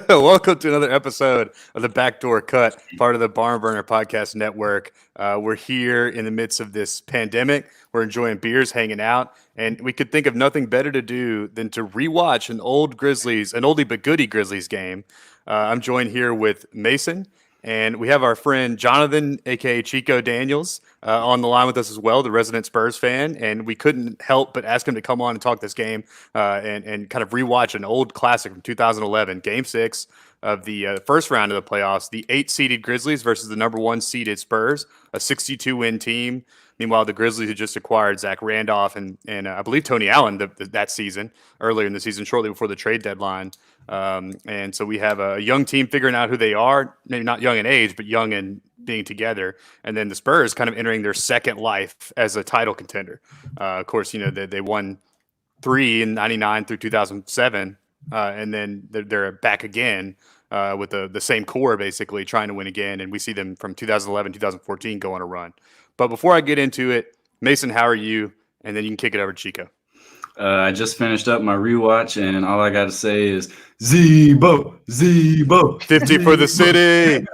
Welcome to another episode of the Backdoor Cut, part of the Barn Burner Podcast Network. We're here in the midst of this pandemic. We're enjoying beers, hanging out, and we could think of nothing better to do than to rewatch an oldie but goodie Grizzlies game. I'm joined here with Mason, and we have our friend Jonathan, aka Chico Daniels, on the line with us as well, the resident Spurs fan. And we couldn't help but ask him to come on and talk this game and kind of rewatch an old classic from 2011, Game 6 of the first round of the playoffs. The 8-seeded Grizzlies versus the number 1-seeded Spurs, a 62-win team. Meanwhile, the Grizzlies had just acquired Zach Randolph and I believe Tony Allen that season, earlier in the season, shortly before the trade deadline. And so we have a young team figuring out who they are, maybe not young in age, but young in being together. And then the Spurs kind of entering their second life as a title contender. Of course, they won 3 in 99 through 2007. And then they're back again with the same core, basically trying to win again. And we see them from 2011, 2014 go on a run. But before I get into it, Mason, how are you? And then you can kick it over to Chico. I just finished up my rewatch, and all I got to say is Z-BOOOOOOOOO. 50 for the city.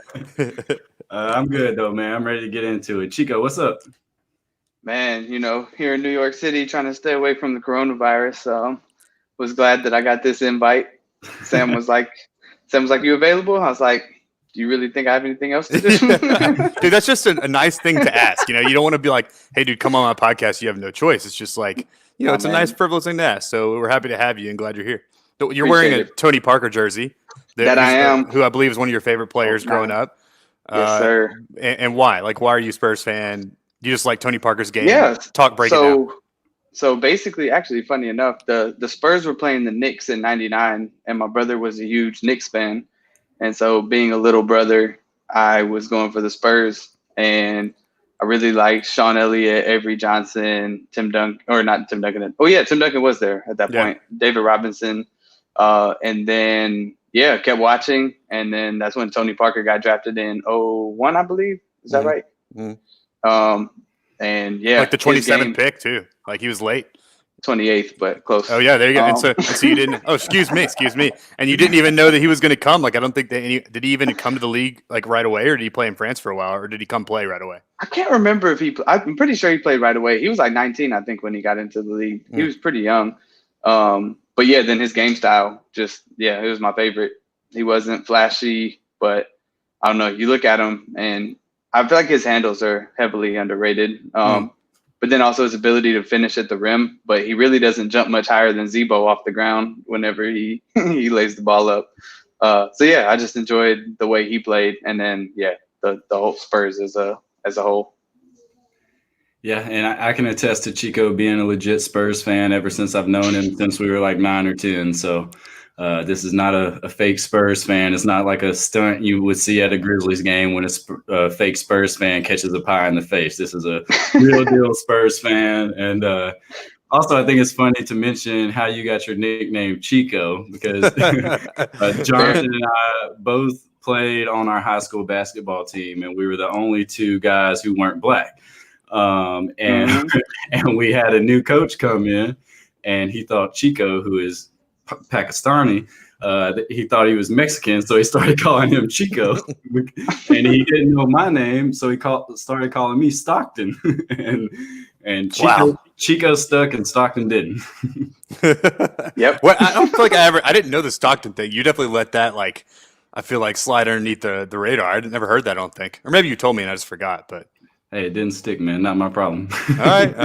I'm good, though, man. I'm ready to get into it. Chico, what's up? Man, here in New York City, trying to stay away from the coronavirus. Was glad that I got this invite. Sam was like, you available? I was like, do you really think I have anything else to do? Dude, that's just a nice thing to ask. You don't want to be like, hey, dude, come on my podcast. You have no choice. It's just like, it's a nice, frivolous thing to ask. So we're happy to have you and glad you're here. You're wearing a Tony Parker jersey. That I am. Who I believe is one of your favorite players growing up. Yes, sir. And why? Like, why are you a Spurs fan? You just like Tony Parker's game? Yeah. Break it down. So basically, actually, funny enough, the Spurs were playing the Knicks in '99, and my brother was a huge Knicks fan. And so being a little brother, I was going for the Spurs. And I really liked Sean Elliott, Avery Johnson, Tim Duncan. Oh, yeah, Tim Duncan was there at that point. David Robinson. And then, kept watching. And then that's when Tony Parker got drafted in 01, I believe. Is that right? Mm-hmm. And like the 27th pick too. Like he was late. 28th, but close. Oh yeah, there you go. And so you didn't. Oh, excuse me. And you didn't even know that he was going to come. Like I don't think did he even come to the league like right away, or did he play in France for a while, or did he come play right away? I can't remember if I'm pretty sure he played right away. He was like 19, I think, when he got into the league. He was pretty young. But yeah, then his game style it was my favorite. He wasn't flashy, but I don't know. You look at him, and I feel like his handles are heavily underrated. But then also his ability to finish at the rim, but he really doesn't jump much higher than Z-Bo off the ground whenever he lays the ball up. I just enjoyed the way he played, and then the whole Spurs as a whole. Yeah, and I can attest to Chico being a legit Spurs fan ever since I've known him since we were like 9 or 10. So this is not a fake Spurs fan. It's not like a stunt you would see at a Grizzlies game when a fake Spurs fan catches a pie in the face. This is a real deal Spurs fan. And also, I think it's funny to mention how you got your nickname Chico, because Jonathan and I both played on our high school basketball team, and we were the only 2 guys who weren't black. And we had a new coach come in, and he thought Chico, who is Pakistani, he thought he was Mexican, so he started calling him Chico. And he didn't know my name, so he started calling me Stockton. and Chico stuck and Stockton didn't. Yep. Well, I don't feel like I didn't know the Stockton thing. You definitely let that I feel like slide underneath the radar. I never heard that, I don't think. Or maybe you told me and I just forgot, but hey, it didn't stick, man. Not my problem. All right.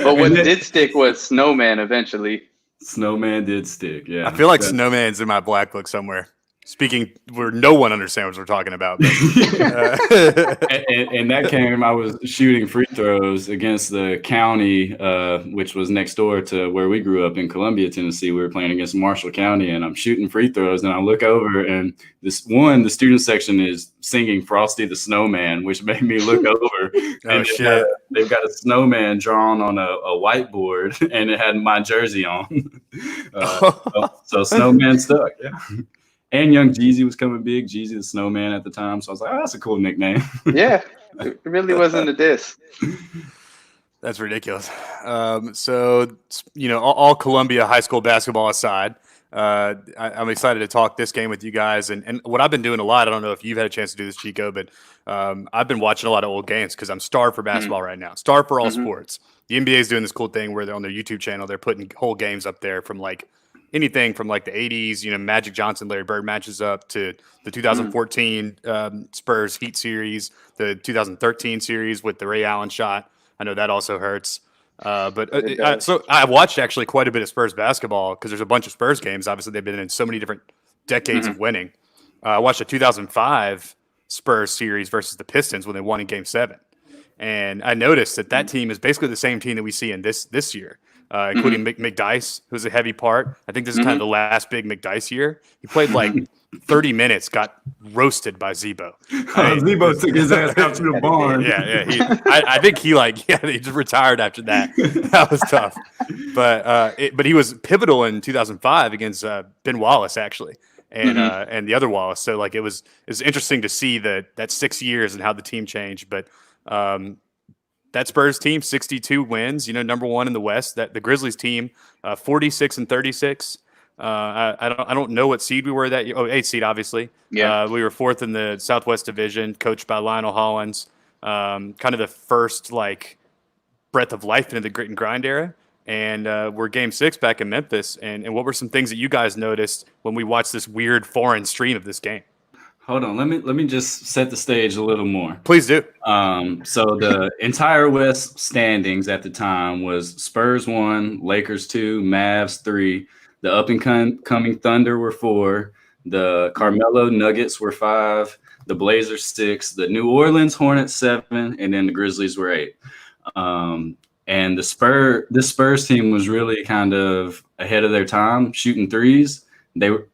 But what did stick was Snowman eventually. Snowman did stick, yeah. I feel like Snowman's in my black book somewhere. Speaking where no one understands what we're talking about. And that game, I was shooting free throws against the county, which was next door to where we grew up in Columbia, Tennessee. We were playing against Marshall County, and I'm shooting free throws, and I look over, and the student section is singing Frosty the Snowman, which made me look over. And shit. They've got a snowman drawn on a whiteboard, and it had my jersey on. So Snowman stuck, yeah. And Young Jeezy was coming big, Jeezy the Snowman at the time. So I was like, that's a cool nickname. Yeah, it really wasn't a diss. That's ridiculous. So, all Columbia high school basketball aside, I'm excited to talk this game with you guys. And what I've been doing a lot, I don't know if you've had a chance to do this, Chico, but I've been watching a lot of old games because I'm starved for basketball right now. Starved for all sports. The NBA is doing this cool thing where they're on their YouTube channel. They're putting whole games up there from like anything from like the 80s, Magic Johnson, Larry Bird matches up to the 2014 Spurs Heat series, the 2013 series with the Ray Allen shot. I know that also hurts. So I watched actually quite a bit of Spurs basketball because there's a bunch of Spurs games. Obviously, they've been in so many different decades of winning. I watched a 2005 Spurs series versus the Pistons when they won in Game 7. And I noticed that team is basically the same team that we see in this year, including McDyess, who's a heavy part. I think this is kind of the last big McDyess year. He played like 30 minutes, got roasted by Z-Bo. Z-Bo took his ass out to the barn. Yeah. I think he just retired after that. That was tough. But he was pivotal in 2005 against Ben Wallace, actually. And the other Wallace. So like it was interesting to see that 6 years and how the team changed. But that Spurs team, 62 wins, number one in the West. That the Grizzlies team, 46-36. I don't know what seed we were that year. Oh, 8th seed, obviously. Yeah. We were 4th in the Southwest Division, coached by Lionel Hollins. Kind of the first like breath of life into the grit and grind era. And we're Game 6 back in Memphis. And what were some things that you guys noticed when we watched this weird foreign stream of this game? Hold on, let me just set the stage a little more. Please do. So the entire West standings at the time was Spurs 1, Lakers 2, Mavs 3, the up and coming Thunder were 4, the Carmelo Nuggets were 5, the Blazers 6, the New Orleans Hornets 7, and then the Grizzlies were 8. And this Spurs team was really kind of ahead of their time, shooting threes. They were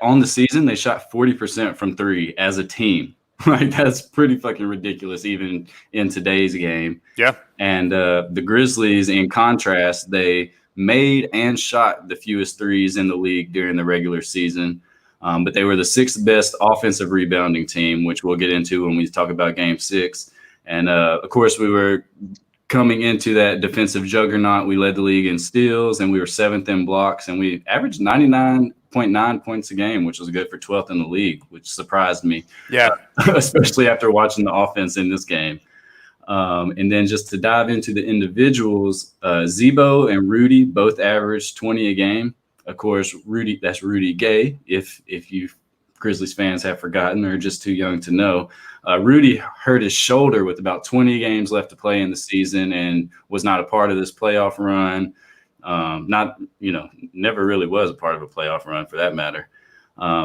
on the season, they shot 40% from 3 as a team. Like that's pretty fucking ridiculous, even in today's game. Yeah. And the Grizzlies, in contrast, they made and shot the fewest threes in the league during the regular season. But they were the 6th best offensive rebounding team, which we'll get into when we talk about Game 6. And of course, we were coming into that defensive juggernaut. We led the league in steals, and we were 7th in blocks, and we averaged 99.9 points a game, which was good for 12th in the league, which surprised me. Yeah, especially after watching the offense in this game. And then just to dive into the individuals, Z-Bo and Rudy both averaged 20 a game. Of course, that's Rudy Gay, if you Grizzlies fans have forgotten or just too young to know. Rudy hurt his shoulder with about 20 games left to play in the season and was not a part of this playoff run. Never really was a part of a playoff run for that matter.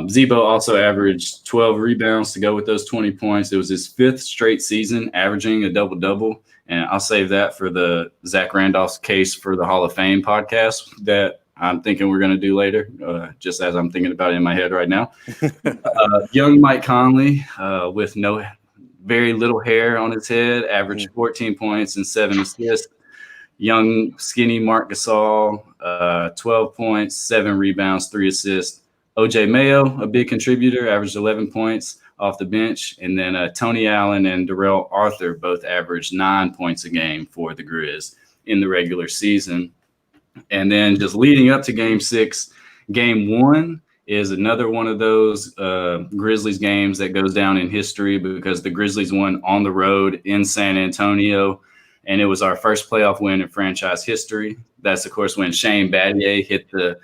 Z-Bo also averaged 12 rebounds to go with those 20 points. It was his 5th straight season averaging a double-double. And I'll save that for the Zach Randolph's case for the Hall of Fame podcast that I'm thinking we're going to do later, just as I'm thinking about it in my head right now. Young Mike Conley, with very little hair on his head, averaged 14 points and 7 assists. Young, skinny Mark Gasol, 12 points, 7 rebounds, 3 assists. OJ Mayo, a big contributor, averaged 11 points off the bench. And then Tony Allen and Darrell Arthur both averaged 9 points a game for the Grizz in the regular season. And then just leading up to Game 6, Game 1 is another one of those Grizzlies games that goes down in history because the Grizzlies won on the road in San Antonio. And it was our first playoff win in franchise history. That's, of course, when Shane Battier hit the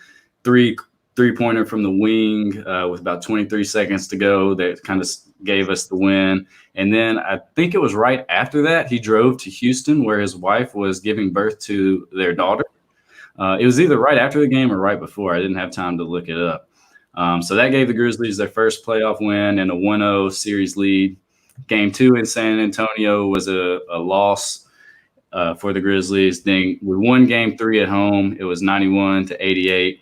three-pointer from the wing with about 23 seconds to go. That kind of gave us the win. And then I think it was right after that, he drove to Houston where his wife was giving birth to their daughter. It was either right after the game or right before. I didn't have time to look it up. So that gave the Grizzlies their first playoff win and a 1-0 series lead. Game 2 in San Antonio was a loss for the Grizzlies. Then we won Game 3 at home. It was 91-88.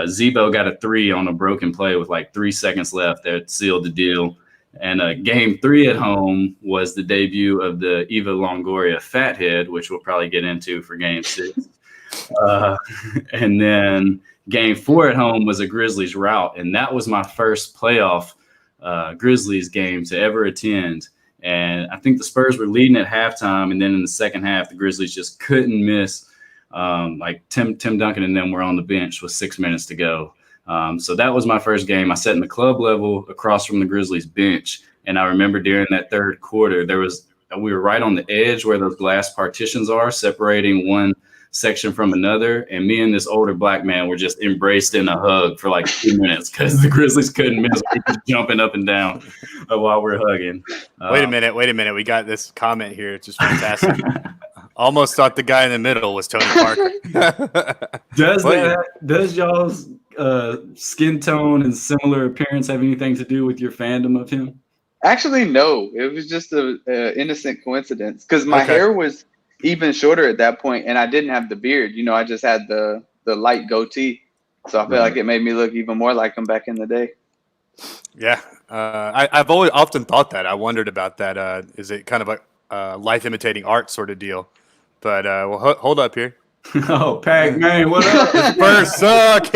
Z-Bo got a 3 on a broken play with like 3 seconds left that sealed the deal. And Game 3 at home was the debut of the Eva Longoria Fathead, which we'll probably get into for Game 6. And then Game 4 at home was a Grizzlies rout. And that was my first playoff Grizzlies game to ever attend. And I think the Spurs were leading at halftime. And then in the second half, the Grizzlies just couldn't miss. Like Tim Duncan and them were on the bench with 6 minutes to go. So that was my first game. I sat in the club level across from the Grizzlies bench. And I remember during that third quarter, we were right on the edge where those glass partitions are separating one section from another. And me and this older black man were just embraced in a hug for like 2 minutes because the Grizzlies couldn't miss. We were just jumping up and down while we're hugging. Wait a minute. We got this comment here. It's just fantastic. Almost thought the guy in the middle was Tony Parker. Does y'all's skin tone and similar appearance have anything to do with your fandom of him? Actually, no. It was just a innocent coincidence because my hair was even shorter at that point, and I didn't have the beard. You know, I just had the light goatee, so I feel like it made me look even more like him back in the day. Yeah, I've often thought that. I wondered about that. Is it kind of a life imitating art sort of deal? But hold up here. Oh, Pac-Man, what up? Spurs suck.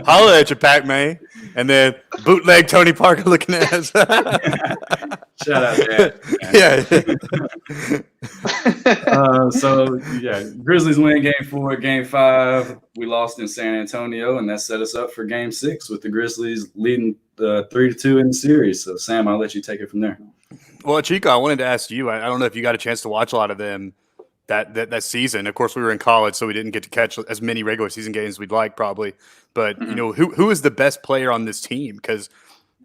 Holla at you, Pac-Man. And then bootleg Tony Parker looking ass. Shout out, Dad. Yeah. Grizzlies win game 4. Game 5, we lost in San Antonio, and that set us up for game 6 with the Grizzlies leading 3-2 in the series. So, Sam, I'll let you take it from there. Well, Chico, I wanted to ask you. I don't know if you got a chance to watch a lot of them that season. Of course, we were in college, so we didn't get to catch as many regular season games we'd like, probably. But you know, who is the best player on this team? Because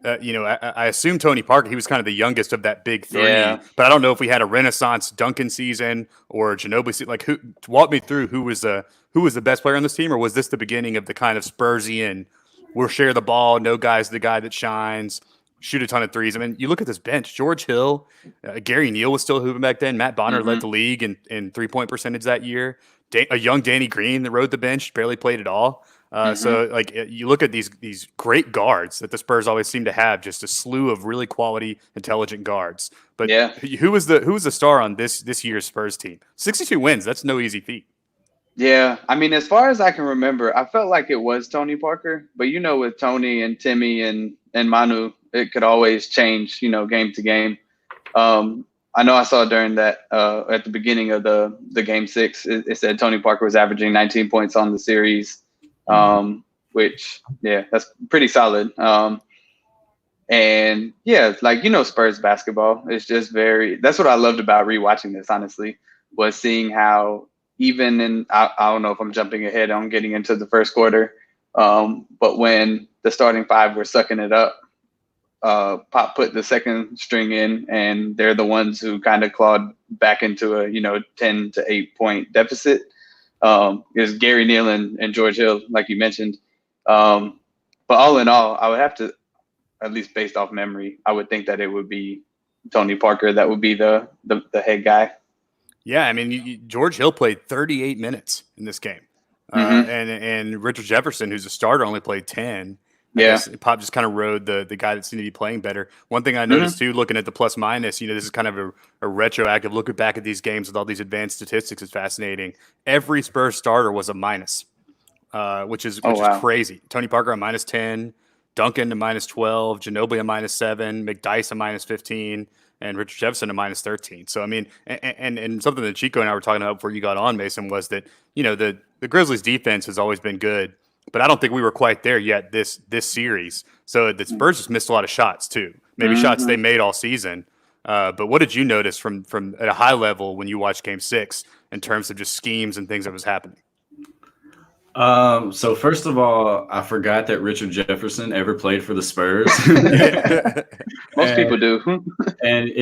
I assume Tony Parker. He was kind of the youngest of that big three. Yeah. But I don't know if we had a Renaissance Duncan season or Ginobili season. Like, walk me through who was the best player on this team, or was this the beginning of the kind of Spursian? We'll share the ball. No guy's the guy that shines. Shoot a ton of threes. I mean, you look at this bench. George Hill, Gary Neal was still hooping back then. Matt Bonner led the league in 3-point percentage that year. A young Danny Green that rode the bench, barely played at all. So, like, you look at these great guards that the Spurs always seem to have, just a slew of really quality, intelligent guards. But who was the star on this year's Spurs team? 62 wins. That's no easy feat. Yeah, I mean, as far as I can remember, I felt like it was Tony Parker. But you know, with Tony and Timmy and Manu, it could always change, you know, game to game. I know I saw during that at the beginning of the game 6, it said Tony Parker was averaging 19 points on the series, which, yeah, that's pretty solid. And yeah, like, you know, Spurs basketball is just that's what I loved about rewatching this, honestly, was seeing how even in, I don't know if I'm jumping ahead on getting into the first quarter, but when the starting 5 were sucking it up, Pop put the second string in, and they're the ones who kind of clawed back into a 10 to 8 point deficit. It was Gary Neal and George Hill, like you mentioned. But all in all, I would have to, at least based off memory, I would think that it would be Tony Parker that would be the head guy. Yeah, I mean, George Hill played 38 minutes in this game, and Richard Jefferson, who's a starter, only played 10. Pop just kind of rode the guy that seemed to be playing better. One thing I noticed too, looking at the plus minus, this is kind of a retroactive look back at these games with all these advanced statistics. Is fascinating. Every Spurs starter was a minus, which is crazy. Tony Parker a minus 10, Duncan a minus 12, Ginobili a minus 7, McDyess a minus 15, and Richard Jefferson a minus 13. So I mean, and something that Chico and I were talking about before you got on, Mason, was that the Grizzlies defense has always been good. But I don't think we were quite there yet this series. So the Spurs just missed a lot of shots too. Maybe shots they made all season. But what did you notice from at a high level when you watched Game 6 in terms of just schemes and things that was happening? So first of all, I forgot that Richard Jefferson ever played for the Spurs. Most people do. And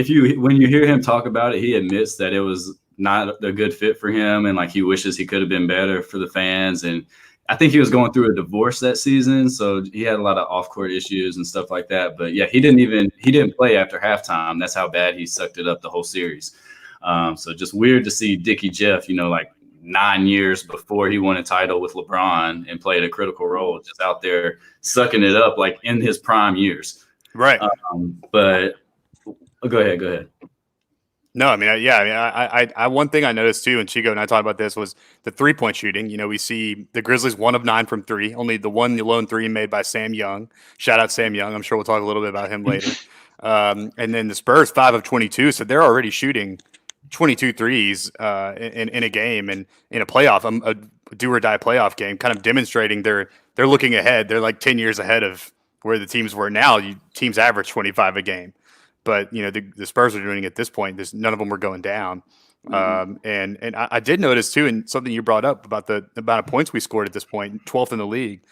when you hear him talk about it, he admits that it was not a good fit for him, and like he wishes he could have been better for the fans. And I think he was going through a divorce that season, so he had a lot of off-court issues and stuff like that. But yeah, he didn't play after halftime. That's how bad he sucked it up the whole series. So just weird to see Dickie Jeff, like 9 years before he won a title with LeBron and played a critical role, just out there sucking it up like in his prime years. Right. But go ahead. No, I mean, I one thing I noticed too, and Chico and I talked about this, was the 3-point shooting. We see the Grizzlies 1 of 9 from 3, only the lone 3 made by Sam Young. Shout out Sam Young. I'm sure we'll talk a little bit about him later. And then the Spurs 5 of 22, so they're already shooting 22 threes in a game and in a playoff, a do or die playoff game, kind of demonstrating their they're looking ahead. They're like 10 years ahead of where the teams were now. Teams average 25 a game, but the Spurs are doing it at this point. None of them were going down. And I did notice too, and something you brought up about the amount of points we scored at this point, 12th in the league.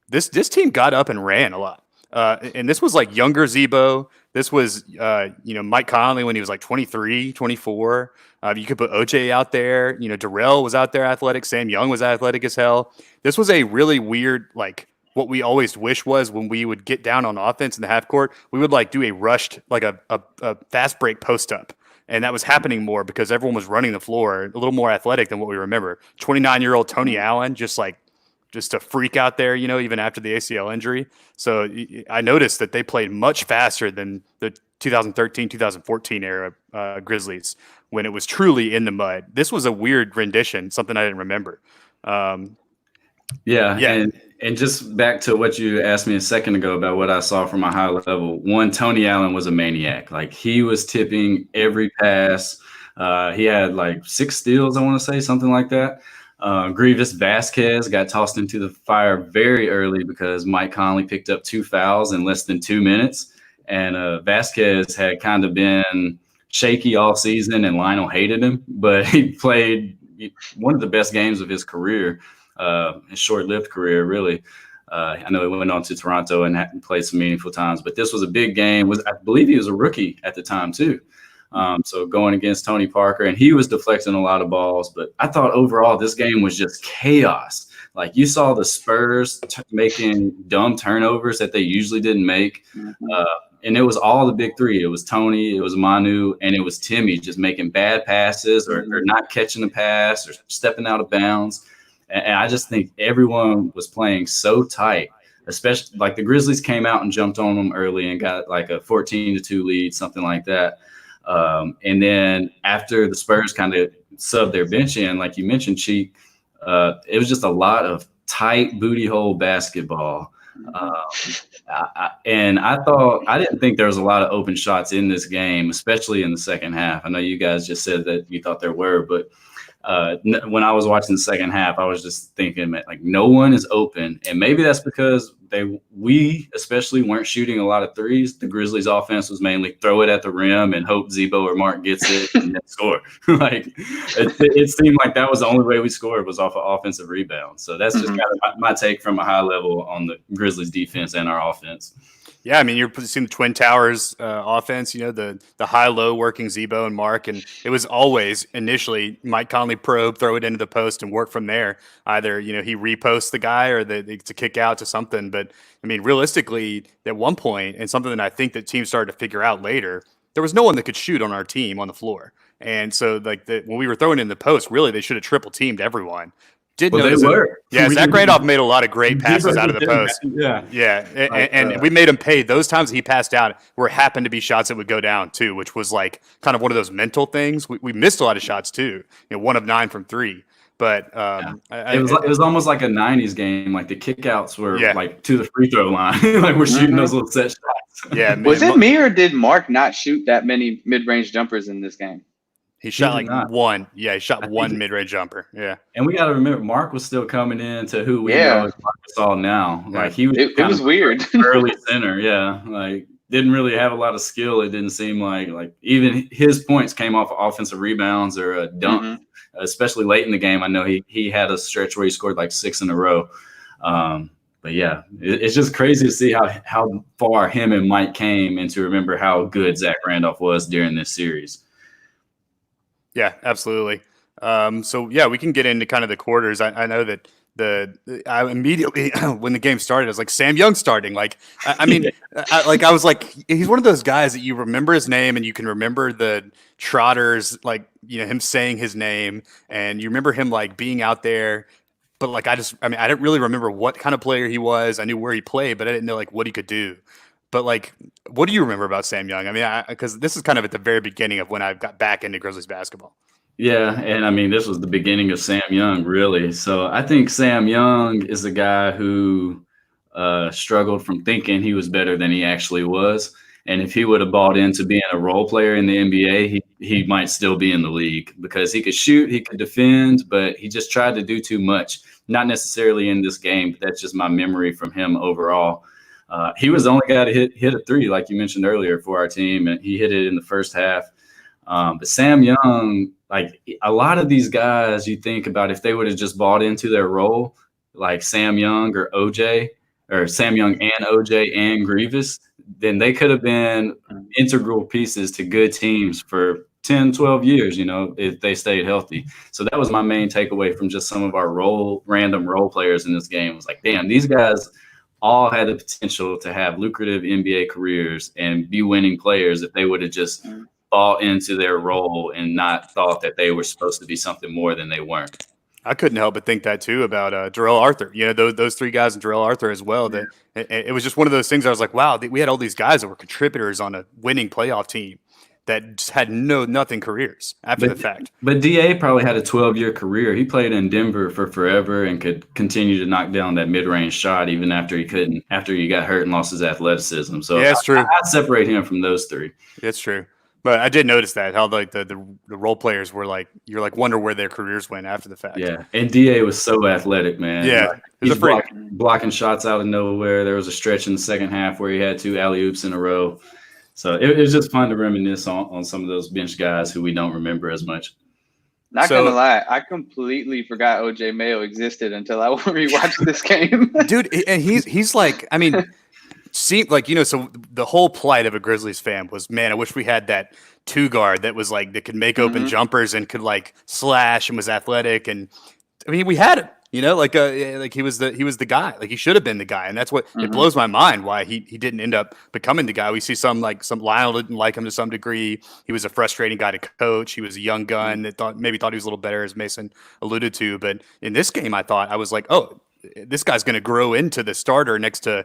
This team got up and ran a lot. And this was like younger Z-Bo. This was, Mike Conley when he was like 23, 24. You could put OJ out there. Darrell was out there athletic. Sam Young was athletic as hell. This was a really weird, like what we always wish was when we would get down on offense in the half court, we would like do a rushed, like a fast break post up. And that was happening more because everyone was running the floor a little more athletic than what we remember. 29-year-old Tony Allen, just a freak out there, even after the ACL injury. So I noticed that they played much faster than the 2013, 2014 era Grizzlies when it was truly in the mud. This was a weird rendition, something I didn't remember. Yeah. And just back to what you asked me a second ago about what I saw from a high level. One, Tony Allen was a maniac. Like he was tipping every pass. He had like 6 steals, I want to say, something like that. Grievous Vasquez got tossed into the fire very early because Mike Conley picked up 2 fouls in less than 2 minutes. And Vasquez had kind of been shaky all season and Lionel hated him, but he played one of the best games of his career, his short-lived career, really. I know he went on to Toronto and played some meaningful times, but this was a big game. I believe he was a rookie at the time too. So going against Tony Parker, and he was deflecting a lot of balls, but I thought overall this game was just chaos. Like you saw the Spurs making dumb turnovers that they usually didn't make. And it was all the big three. It was Tony, it was Manu, and it was Timmy just making bad passes or not catching the pass or stepping out of bounds. And I just think everyone was playing so tight, especially like the Grizzlies came out and jumped on them early and got like a 14-2 lead, something like that. And then after the Spurs kind of subbed their bench in, like you mentioned, Cheek, it was just a lot of tight booty hole basketball. And I didn't think there was a lot of open shots in this game, especially in the second half. I know you guys just said that you thought there were, but when I was watching the second half, I was just thinking like no one is open. And maybe that's because we especially weren't shooting a lot of threes. The Grizzlies offense was mainly throw it at the rim and hope Z-Bo or Mark gets it and then score. Like it seemed like that was the only way we scored was off of offensive rebounds. So that's just kind of my take from a high level on the Grizzlies defense and our offense. Yeah, I mean, you're seeing the Twin Towers offense, the high-low working Z-Bo and Mark, and it was always initially Mike Conley probe, throw it into the post, and work from there. Either, he reposts the guy or to kick out to something. But, I mean, realistically, at one point, and something that I think that teams started to figure out later, there was no one that could shoot on our team on the floor. And so, when we were throwing in the post, really, they should have triple-teamed everyone. They were. Yeah, Zach Randolph made a lot of great passes out of the post. Yeah. And we made him pay. Those times he passed out happened to be shots that would go down too, which was like kind of one of those mental things. We missed a lot of shots too. 1 of 9 from 3. But it was almost like a 90s game. Like the kickouts were like to the free throw line. Like we're shooting those little set shots. Yeah. Was it me or did Mark not shoot that many mid-range jumpers in this game? He shot like one. Yeah, he shot one mid-range jumper. Yeah. And we got to remember, Mark was still coming in to who we know as Marcus now. Like he was. It was weird. Early center, yeah. Like didn't really have a lot of skill. It didn't seem like even his points came off of offensive rebounds or a dunk, especially late in the game. I know he had a stretch where he scored like 6 in a row. But yeah, it's just crazy to see how far him and Mike came, and to remember how good Zach Randolph was during this series. Yeah, absolutely. So yeah, we can get into kind of the quarters. I know that I immediately when the game started, I was like, Sam Young starting. Like, I mean, I was like, he's one of those guys that you remember his name and you can remember the trotters, like him saying his name, and you remember him like being out there. But like, I didn't really remember what kind of player he was. I knew where he played, but I didn't know like what he could do. But like, what do you remember about Sam Young? I mean, because this is kind of at the very beginning of when I got back into Grizzlies basketball. Yeah, and I mean, this was the beginning of Sam Young, really. So I think Sam Young is a guy who struggled from thinking he was better than he actually was. And if he would have bought into being a role player in the NBA, he he might still be in the league because he could shoot, he could defend, but he just tried to do too much. Not necessarily in this game, but that's just my memory from him overall. He was the only guy to hit a three, like you mentioned earlier, for our team, and he hit it in the first half. But Sam Young, like a lot of these guys, you think about if they would have just bought into their role, like Sam Young or OJ, or Sam Young and OJ and GRIZZ, then they could have been integral pieces to good teams for 10, 12 years, if they stayed healthy. So that was my main takeaway from just some of our random role players in this game. It was like, damn, these guys all had the potential to have lucrative NBA careers and be winning players if they would have just bought into their role and not thought that they were supposed to be something more than they weren't. I couldn't help but think that too about Jarrell Arthur. Those three guys and Jarrell Arthur as well. That it was just one of those things. I was like, wow, we had all these guys that were contributors on a winning playoff team that just had nothing careers after the fact. But DA probably had a 12-year career. He played in Denver for forever and could continue to knock down that mid-range shot even after he couldn't, after he got hurt and lost his athleticism. So yeah, it's true. I separate him from those three. It's true. But I did notice that how like the role players were like, you're like wonder where their careers went after the fact. Yeah, and DA was so athletic, man. Yeah, like, he's blocking shots out of nowhere. There was a stretch in the second half where he had 2 alley-oops in a row. So it was just fun to reminisce on some of those bench guys who we don't remember as much. Not gonna lie, I completely forgot OJ Mayo existed until I rewatched this game. Dude, and he's like, I mean, so the whole plight of a Grizzlies fan was, man, I wish we had that 2-guard that was like that could make open jumpers and could like slash and was athletic. And I mean, we had him. Like he was the guy. Like he should have been the guy, and that's what it blows my mind why he didn't end up becoming the guy. We see some Lionel didn't like him to some degree. He was a frustrating guy to coach. He was a young gun that thought he was a little better, as Mason alluded to. But in this game, I was like, oh, this guy's going to grow into the starter next to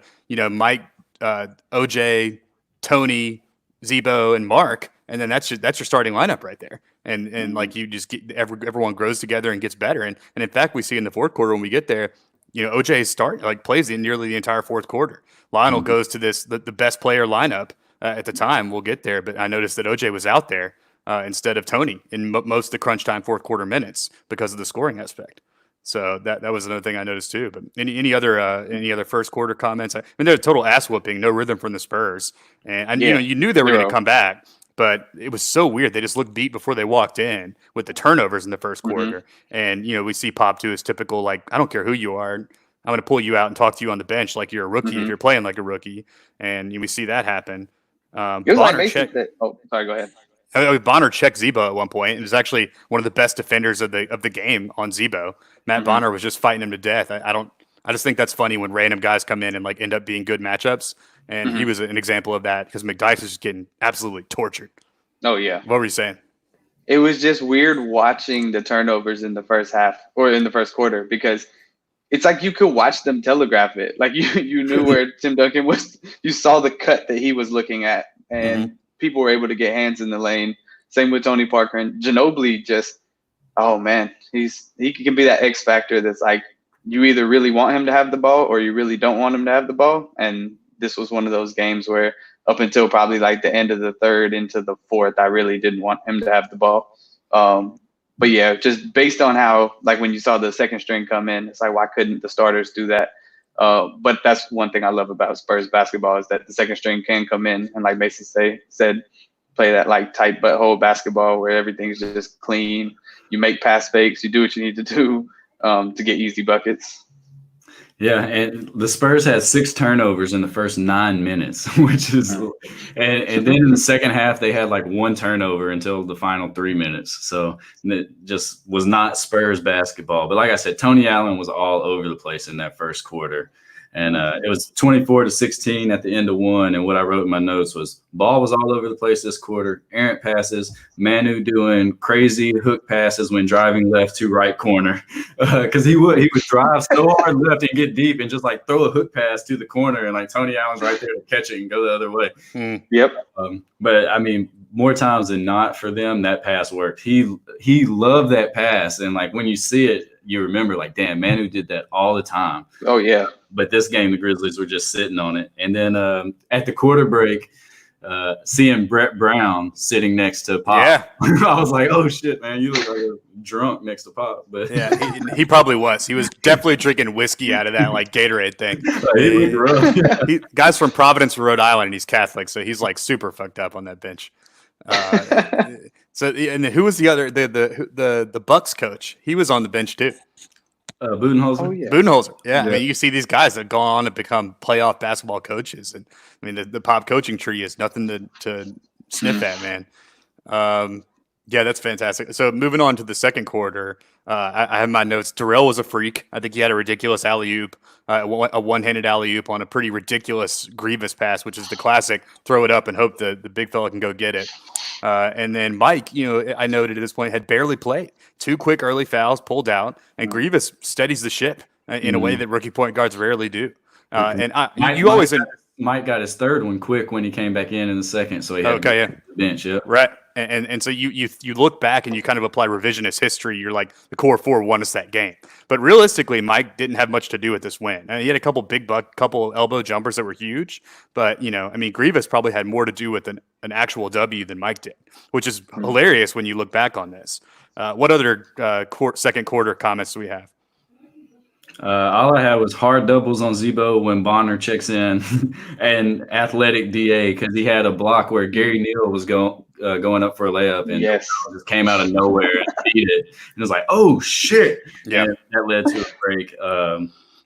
Mike, OJ, Tony, Z-Bo, and Mark. And then that's your starting lineup right there. And like you just get everyone grows together and gets better. And in fact, we see in the fourth quarter when we get there, OJ plays nearly the entire fourth quarter. Lionel goes to the best player lineup at the time. We'll get there, but I noticed that OJ was out there instead of Tony in most of the crunch time fourth quarter minutes because of the scoring aspect. So that was another thing I noticed too. But any other first quarter comments? I mean, they're a total ass whooping, no rhythm from the Spurs, and you knew they were going to come back. But it was so weird. They just looked beat before they walked in with the turnovers in the first quarter. And, we see Pop do his typical, like, I don't care who you are. I'm going to pull you out and talk to you on the bench like you're a rookie if you're playing like a rookie. And we see that happen. It was like sorry, go ahead. Bonner checked Z-Bo at one point. It was actually one of the best defenders of the game on Z-Bo. Matt Bonner was just fighting him to death. I just think that's funny when random guys come in and like end up being good matchups. And he was an example of that because McDyess is just getting absolutely tortured. Oh, yeah. What were you saying? It was just weird watching the turnovers in the first half or in the first quarter because it's like you could watch them telegraph it. Like you knew where Tim Duncan was. You saw the cut that he was looking at, and people were able to get hands in the lane. Same with Tony Parker. And Ginobili just, oh, man, he can be that X factor that's like you either really want him to have the ball or you really don't want him to have the ball. And this was one of those games where up until probably like the end of the third into the fourth, I really didn't want him to have the ball. But yeah, just based on how, like when you saw the second string come in, it's like, why couldn't the starters do that? But that's one thing I love about Spurs basketball is that the second string can come in and like Mason said, play that like tight butthole basketball where everything's just clean. You make pass fakes, you do what you need to do to get easy buckets. Yeah, and the Spurs had 6 turnovers in the first 9 minutes, which is, and then in the second half they had like 1 turnover until the final 3 minutes. So it just was not Spurs basketball. But like I said, Tony Allen was all over the place in that first quarter, and it was 24-16 at the end of 1. And what I wrote in my notes was ball was all over the place this quarter. Errant passes, Manu doing crazy hook passes when driving left to right corner because he would drive so hard left and get deep and just like throw a hook pass to the corner and like Tony Allen's right there to catch it and go the other way. Yep. But I mean, more times than not for them, that pass worked. He loved that pass, and like when you see it, you remember like, damn, Manu did that all the time. Oh yeah. But this game, the Grizzlies were just sitting on it. And then at the quarter break, seeing Brett Brown sitting next to Pop. Yeah. I was like, oh shit, man, you look like a drunk next to Pop. But yeah, he probably was. He was definitely drinking whiskey out of that like Gatorade thing. he looked rough. Guy's from Providence, Rhode Island, and he's Catholic, so he's like super fucked up on that bench. So and who was the other the Bucks coach? He was on the bench too. Budenholzer. Oh, yeah. Budenholzer. Yeah, I mean, you see these guys that go on to become playoff basketball coaches, and I mean, the Pop coaching tree is nothing to sniff at, man. Yeah, that's fantastic. So moving on to the second quarter, I have my notes. Terrell was a freak. I think he had a ridiculous alley-oop, a one-handed alley-oop on a pretty ridiculous GRIZZ pass, which is the classic, throw it up and hope the big fella can go get it. And then Mike, I noted at this point, had barely played. 2 quick early fouls, pulled out, and GRIZZ steadies the ship in a way that rookie point guards rarely do. Mike got his third one quick when he came back in the second, so he had the bench. Yeah, right. And so you look back and you kind of apply revisionist history. You're like, the core four won us that game. But realistically, Mike didn't have much to do with this win. He had a couple couple elbow jumpers that were huge. But, GRIZZ probably had more to do with an actual W than Mike did, which is hilarious when you look back on this. What other second quarter comments do we have? All I had was hard doubles on Z-Bo when Bonner checks in, and athletic DA because he had a block where Gary Neal was going up for a layup and just came out of nowhere and beat it. And it was like, oh shit! Yeah, and that led to a break.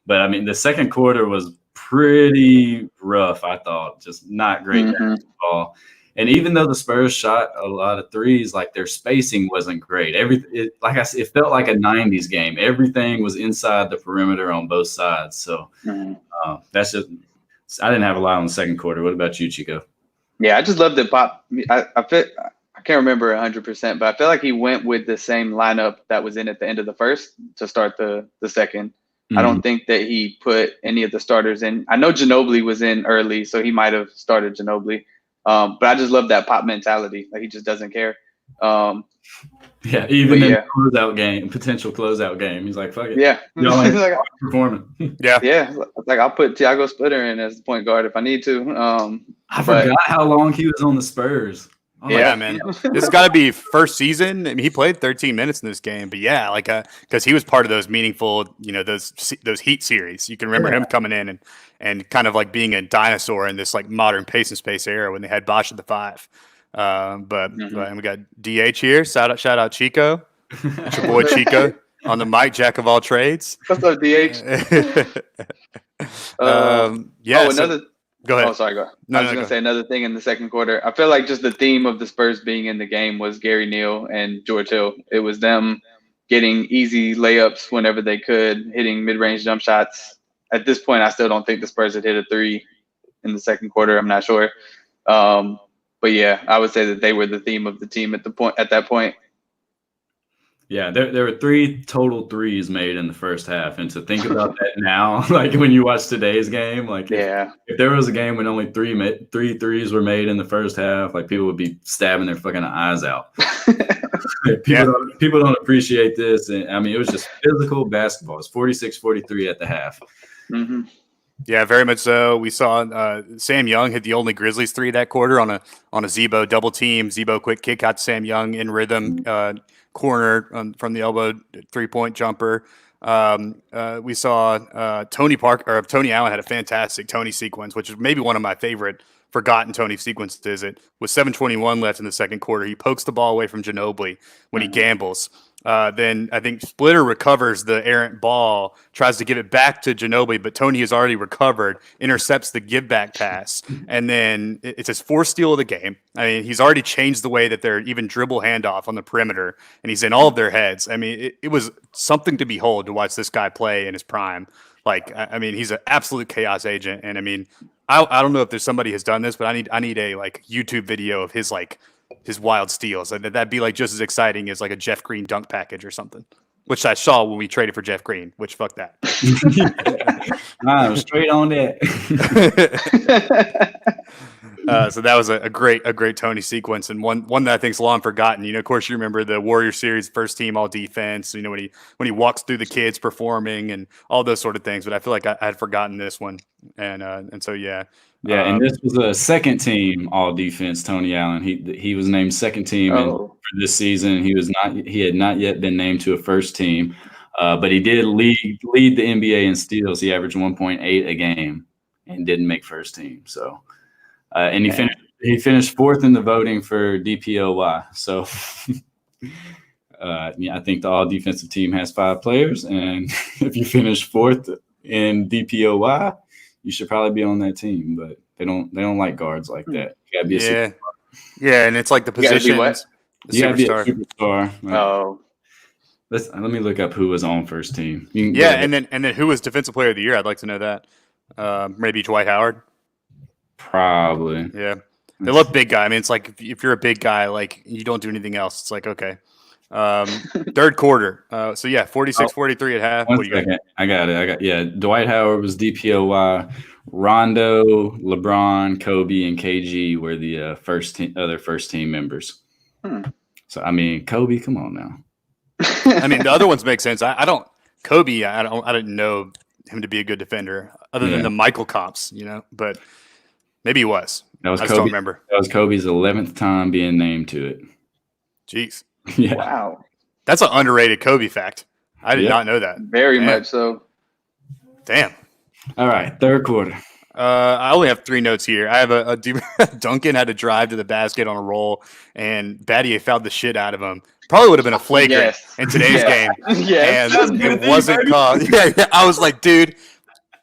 But I mean, the second quarter was pretty rough. I thought just not great basketball. And even though the Spurs shot a lot of threes, like their spacing wasn't great. Like I said, it felt like a 90s game. Everything was inside the perimeter on both sides. So that's just – I didn't have a lot on the second quarter. What about you, Chico? Yeah, I just love that Pop. I can't remember 100%, but I feel like he went with the same lineup that was in at the end of the first to start the second. I don't think that he put any of the starters in. I know Ginobili was in early, so he might have started Ginobili. But I just love that Pop mentality. Like, he just doesn't care. Even in closeout game, potential closeout game, he's like, fuck it. Yeah. Like, performing. Yeah. Like, I'll put Thiago Splitter in as the point guard if I need to. I forgot how long he was on the Spurs. Man. This has got to be first season. I mean, he played 13 minutes in this game, but because he was part of those meaningful, those Heat series. You can remember him coming in and kind of like being a dinosaur in this like modern pace and space era when they had Bosh at the 5. But we got DH here. Shout out Chico. It's your boy Chico on the mic, jack of all trades. What's up, DH? Go ahead. Oh, sorry. Go ahead. I was going to say another thing in the second quarter. I feel like just the theme of the Spurs being in the game was Gary Neal and George Hill. It was them getting easy layups whenever they could, hitting mid-range jump shots. At this point, I still don't think the Spurs had hit a 3 in the second quarter. I'm not sure. But yeah, I would say that they were the theme of the team at that point. Yeah, there were 3 total threes made in the first half, and to think about that now, like when you watch today's game, like if there was a game when only 3 threes were made in the first half, like people would be stabbing their fucking eyes out. People don't appreciate this, and I mean it was just physical basketball. It was 46-43 at the half. Mm-hmm. Yeah, very much so. We saw Sam Young hit the only Grizzlies 3 that quarter on a Z-Bo double team. Z-Bo quick kick out to Sam Young in rhythm. Corner from the elbow 3-point jumper. We saw Tony Allen had a fantastic Tony sequence, which is maybe one of my favorite forgotten Tony sequences. It was 7:21 left in the second quarter. He pokes the ball away from Ginobili when he gambles. Then I think Splitter recovers the errant ball, tries to give it back to Ginobili, but Tony has already recovered, intercepts the give back pass, and then it's his 4th steal of the game. I mean, he's already changed the way that they're even dribble handoff on the perimeter, and he's in all of their heads. I mean, it was something to behold to watch this guy play in his prime. Like, I mean, he's an absolute chaos agent, and I mean, I don't know if there's somebody has done this, but I need a like YouTube video of his wild steals. That'd be like just as exciting as like a Jeff Green dunk package or something, which I saw when we traded for Jeff Green, which fuck that. I'm straight on that. So that was a great Tony sequence, and one that I think is long forgotten. Of course, you remember the Warrior Series first team all defense. When he walks through the kids performing and all those sort of things. But I feel like I had forgotten this one, and so yeah. Yeah, and this was a second team all defense. Tony Allen. He was named second team for this season. He had not yet been named to a first team, but he did lead the NBA in steals. He averaged 1.8 a game and didn't make first team. So, and he finished fourth in the voting for DPOY. So, I think the all defensive team has 5 players, and if you finish fourth in DPOY, you should probably be on that team, but they don't like guards like that. You gotta be a superstar. Yeah, and it's like the position. You gotta be a superstar. Oh, let me look up who was on first team. And then who was defensive player of the year? I'd like to know that. Maybe Dwight Howard. Probably. Yeah, they love big guy. I mean, it's like if you're a big guy, like you don't do anything else. It's like okay. Third quarter. 46-43 at half. One second. I got it. Dwight Howard was DPOY. Rondo, LeBron, Kobe, and KG were the other first team members. So I mean, Kobe, come on now. I mean, the other ones make sense. I didn't know him to be a good defender other than the Michael comps, but maybe he was. I just don't remember. That was Kobe's 11th time being named to it. Jeez. Yeah. Wow. That's an underrated Kobe fact. I did not know that. Very much so. Damn. All right, third quarter. I only have 3 notes here. I have Duncan had to drive to the basket on a roll, and Battier fouled the shit out of him. Probably would have been a flagrant in today's game. Yes. And it wasn't called. Yeah, I was like, dude,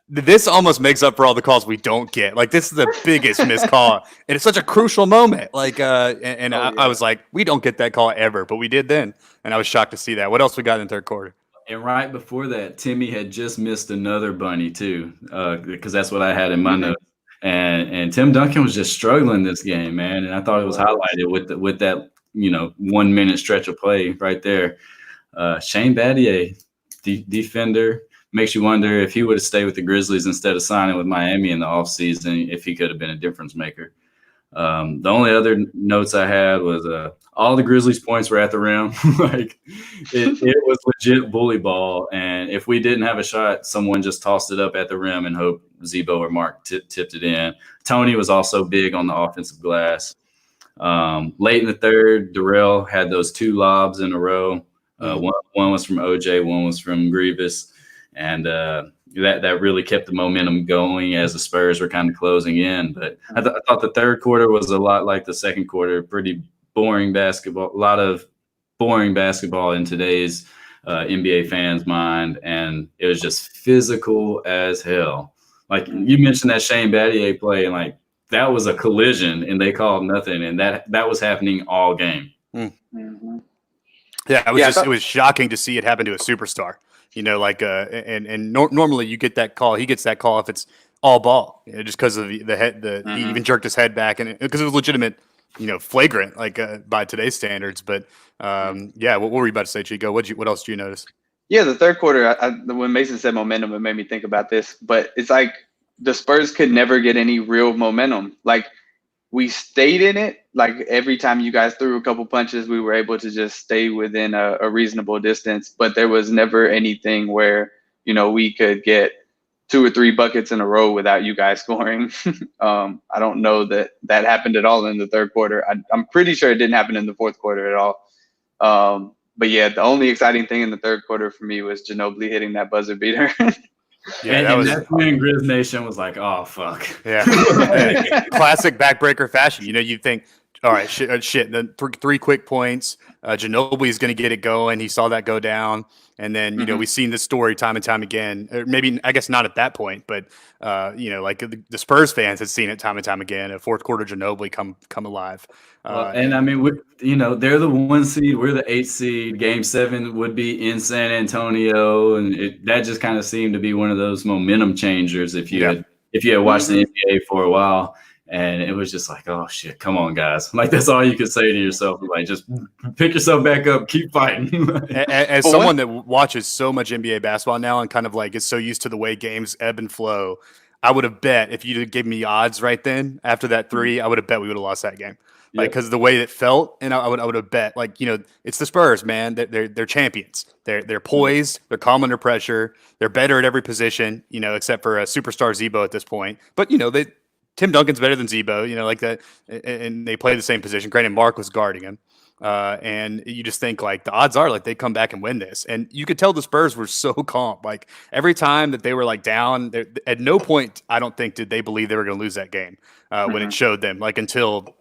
this almost makes up for all the calls we don't get. Like, this is the biggest missed call. And it's such a crucial moment. Like, I was like, we don't get that call ever, but we did then. And I was shocked to see that. What else we got in the third quarter? And right before that, Timmy had just missed another bunny too, because that's what I had in my notes. And Tim Duncan was just struggling this game, man. And I thought it was highlighted with that 1 minute stretch of play right there. Shane Battier, defender. Makes you wonder if he would have stayed with the Grizzlies instead of signing with Miami in the offseason, if he could have been a difference maker. The only other notes I had was all the Grizzlies points were at the rim. Like it was legit bully ball. And if we didn't have a shot, someone just tossed it up at the rim and hoped Z-Bo or Mark tipped it in. Tony was also big on the offensive glass. Late in the third, Darrell had those 2 lobs in a row. One was from OJ, one was from GRIZZ. And that really kept the momentum going as the Spurs were kind of closing in. But I thought the third quarter was a lot like the second quarter, pretty boring basketball, a lot of boring basketball in today's NBA fans' mind. And it was just physical as hell. Like you mentioned that Shane Battier play, and like that was a collision and they called nothing. And that was happening all game. Mm-hmm. Yeah, it was shocking to see it happen to a superstar. Normally you get that call. He gets that call if it's all ball, just because of the head. He even jerked his head back, and because it was legitimate, flagrant, by today's standards. But what were you about to say, Chico? What else do you notice? Yeah, the third quarter. When Mason said momentum, it made me think about this. But it's like the Spurs could never get any real momentum. Like we stayed in it. Like every time you guys threw a couple punches, we were able to just stay within a reasonable distance. But there was never anything where, we could get 2 or 3 buckets in a row without you guys scoring. I don't know that happened at all in the third quarter. I'm pretty sure it didn't happen in the fourth quarter at all. But yeah, the only exciting thing in the third quarter for me was Ginobili hitting that buzzer beater. Yeah, that's when Grizz Nation was like, "Oh fuck!" Yeah, classic backbreaker fashion. You think, all right, shit. Then 3 quick points. Ginobili is going to get it going. He saw that go down, and then we've seen this story time and time again. Or maybe I guess not at that point, but like the Spurs fans had seen it time and time again. A fourth quarter Ginobili come alive. And I mean, they're the 1 seed. We're the 8 seed. Game 7 would be in San Antonio, and that just kind of seemed to be one of those momentum changers. If you had watched the NBA for a while, and it was just like, oh shit, come on, guys! Like that's all you could say to yourself. Like just pick yourself back up, keep fighting. As someone that watches so much NBA basketball now, and kind of like is so used to the way games ebb and flow. I would have bet if you gave me odds right then after that 3, I would have bet we would have lost that game. Like, because the way it felt, and I would have bet, like, it's the Spurs, man. They're champions. They're poised. They're calm under pressure. They're better at every position, except for a superstar Z-BOOOOOOOOOO at this point. But Tim Duncan's better than Z-BOOOOOOOO, like that, and they play the same position. Granted, Mark was guarding him, and you just think like the odds are like they come back and win this. And you could tell the Spurs were so calm. Like every time that they were like down, at no point I don't think did they believe they were going to lose that game when it showed them. Like until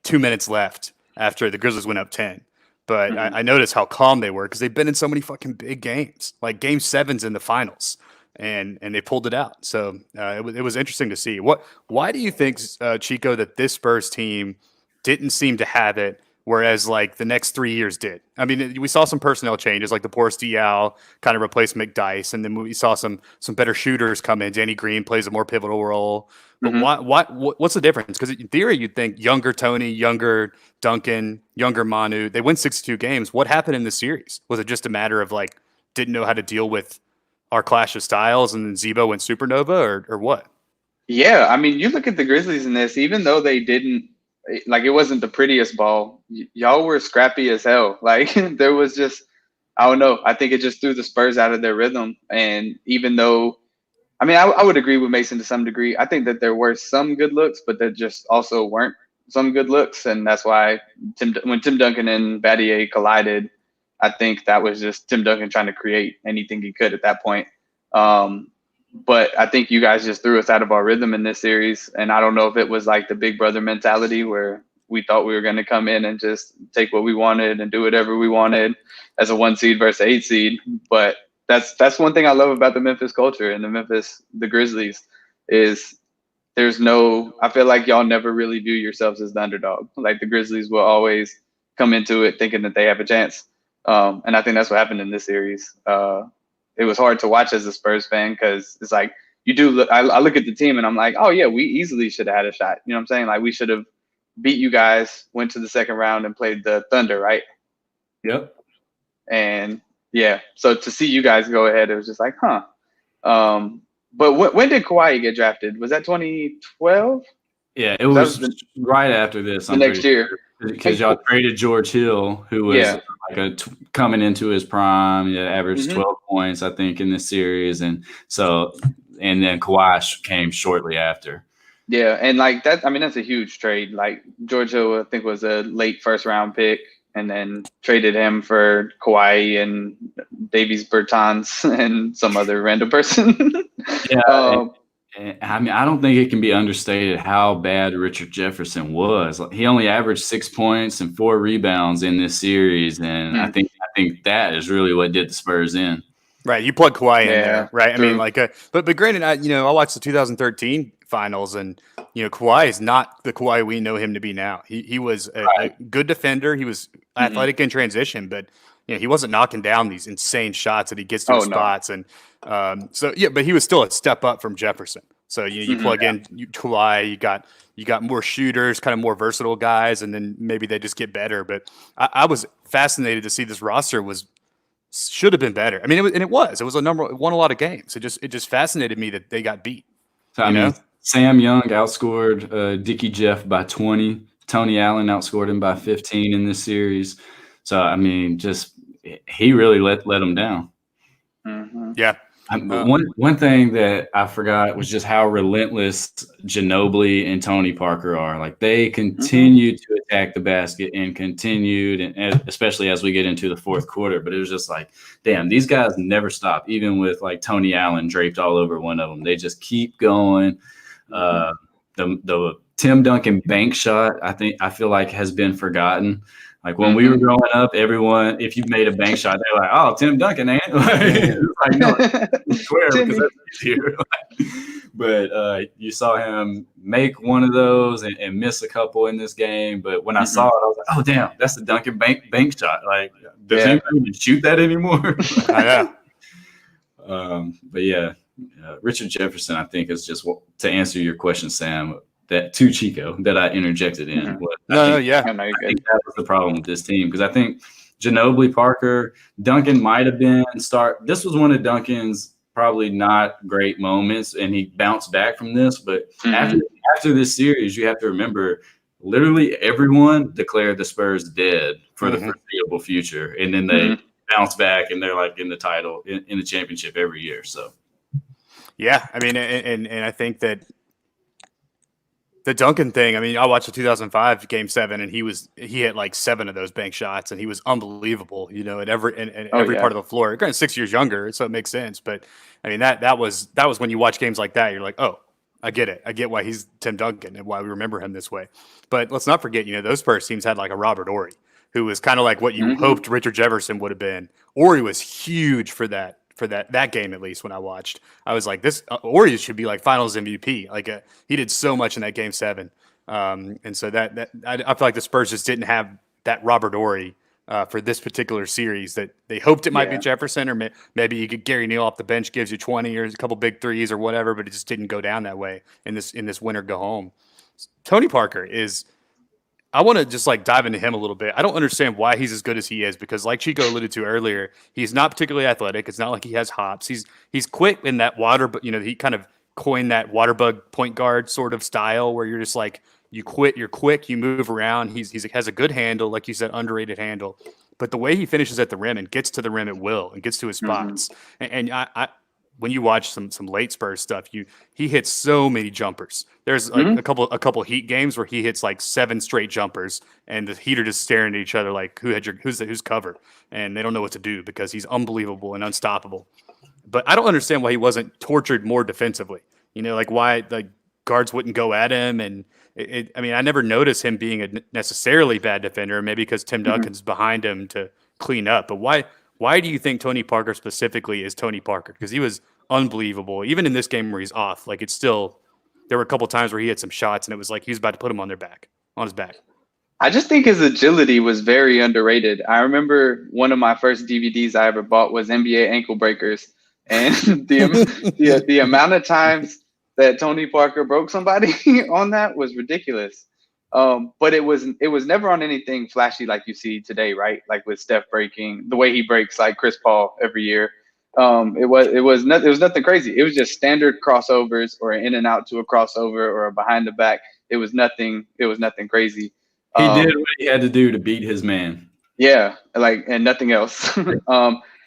2 minutes left after the Grizzlies went up 10. But I noticed how calm they were because they've been in so many fucking big games, like Game 7s in the finals, and they pulled it out. So it was interesting to see. Why do you think, Chico, that this Spurs team didn't seem to have it, whereas like the next 3 years did? I mean, we saw some personnel changes, like the Boris Diaw kind of replaced McDyess, and then we saw some better shooters come in. Danny Green plays a more pivotal role. But what's the difference? Because in theory, you'd think younger Tony, younger Duncan, younger Manu, they win 62 games. What happened in the series? Was it just a matter of like didn't know how to deal with our clash of styles and then Z-BOOOOOOO went supernova or what? Yeah, I mean, you look at the Grizzlies in this, even though they didn't, like it wasn't the prettiest ball, y'all were scrappy as hell. Like there was just, I don't know. I think it just threw the Spurs out of their rhythm. And even though, I mean, I would agree with Mason to some degree. I think that there were some good looks, but there just also weren't some good looks. And that's why when Tim Duncan and Battier collided, I think that was just Tim Duncan trying to create anything he could at that point. But I think you guys just threw us out of our rhythm in this series. And I don't know if it was like the big brother mentality where we thought we were going to come in and just take what we wanted and do whatever we wanted as a 1 seed versus 8 seed. But that's one thing I love about the Memphis culture and the Grizzlies is I feel like y'all never really view yourselves as the underdog. Like the Grizzlies will always come into it thinking that they have a chance. And I think that's what happened in this series. It was hard to watch as a Spurs fan because it's like I look at the team and I'm like, oh yeah, we easily should have had a shot. You know what I'm saying? Like we should have beat you guys, went to the second round and played the Thunder, right? Yep. And yeah, so to see you guys go ahead, it was just like, huh. But when did Kawhi get drafted? Was that 2012? Yeah, it was right after this. The next year. Because y'all traded George Hill, who was coming into his prime. He averaged 12 points, I think, in this series. And then Kawhi came shortly after. Yeah, and like that, I mean, that's a huge trade. Like George Hill, I think, was a late first round pick, and then traded him for Kawhi and Davies Bertans and some other random person. Yeah. I mean, I don't think it can be understated how bad Richard Jefferson was. He only averaged 6 points and 4 rebounds in this series, and I think that is really what did the Spurs in. Right, you plug Kawhi in there, right? True. I mean, like, but granted, I watched the 2013 finals, and Kawhi is not the Kawhi we know him to be now. He was a good defender. He was athletic in transition, but he wasn't knocking down these insane shots that he gets to his spots, and but he was still a step up from Jefferson. So you plug in Kawhi, you got more shooters, kind of more versatile guys, and then maybe they just get better. But I was fascinated to see this roster should have been better. I mean, it was a number, won a lot of games. It just fascinated me that they got beat. So I mean, Sam Young outscored Dickie Jeff by 20. Tony Allen outscored him by 15 in this series. So I mean, he really let them down. Yeah. One thing that I forgot was just how relentless Ginobili and Tony Parker are. Like they continued to attack the basket and continued, and especially as we get into the fourth quarter. But it was just like, damn, these guys never stop. Even with like Tony Allen draped all over one of them, they just keep going. The Tim Duncan bank shot, I feel like has been forgotten. Like when we were growing up, everyone, if you made a bank shot, they were like, "Oh, Tim Duncan, ain't?" Like, no, I swear, because that's easier. But you saw him make one of those and miss a couple in this game. But when I saw it, I was like, "Oh, damn, that's the Duncan bank shot." Like, does anybody even shoot that anymore? I know. But yeah, Richard Jefferson, I think, is just to answer your question, Sam. That to Chico that I interjected in. I think that was the problem with this team because I think Ginobili, Parker, Duncan might have been This was one of Duncan's probably not great moments, and he bounced back from this. But after this series, you have to remember, literally everyone declared the Spurs dead for the foreseeable future, and then they bounce back and they're like in the title in the championship every year. So, yeah, I mean, and I think that the Duncan thing, I mean, I watched the 2005 Game 7, and he hit like 7 of those bank shots, and he was unbelievable, you know, at every part of the floor. Granted, 6 years younger, so it makes sense. But I mean, that was when you watch games like that, you're like, oh, I get it. I get why he's Tim Duncan and why we remember him this way. But let's not forget, you know, those Spurs teams had like a Robert Horry, who was kind of like what you hoped Richard Jefferson would have been. Horry was huge for that game, at least when I watched. I was like, this Horry should be like Finals MVP. Like he did so much in that Game 7, and so that I feel like the Spurs just didn't have that Robert Horry for this particular series. That they hoped it might be Jefferson, or maybe you get Gary Neal off the bench, gives you 20 or a couple big threes or whatever, but it just didn't go down that way in this winter go home. Tony Parker is. I want to just like dive into him a little bit. I don't understand why he's as good as he is, because like Chico alluded to earlier, he's not particularly athletic. It's not like he has hops. He's quick in that but you know, he kind of coined that water bug point guard sort of style where you're just like, you're quick, you move around. He has a good handle, like you said, underrated handle. But the way he finishes at the rim and gets to the rim at will and gets to his spots, and I when you watch some late Spurs stuff, he hits so many jumpers. There's like a couple Heat games where he hits like 7 straight jumpers, and the Heat are just staring at each other like, who's covered, and they don't know what to do because he's unbelievable and unstoppable. But I don't understand why he wasn't tortured more defensively. You know, like why the guards wouldn't go at him, and I mean, I never noticed him being a necessarily bad defender, maybe because Tim Duncan's behind him to clean up. But why do you think Tony Parker specifically is Tony Parker? Because he was unbelievable. Even in this game where he's off, like there were a couple times where he had some shots and it was like he was about to put him on his back. I just think his agility was very underrated. I remember one of my first DVDs I ever bought was NBA Ankle Breakers. And the amount of times that Tony Parker broke somebody on that was ridiculous. But it was never on anything flashy like you see today, right? Like with Steph breaking, the way he breaks like Chris Paul every year. It was nothing crazy. It was just standard crossovers or an in and out to a crossover or a behind the back. It was nothing crazy. He did what he had to do to beat his man. Yeah, and nothing else.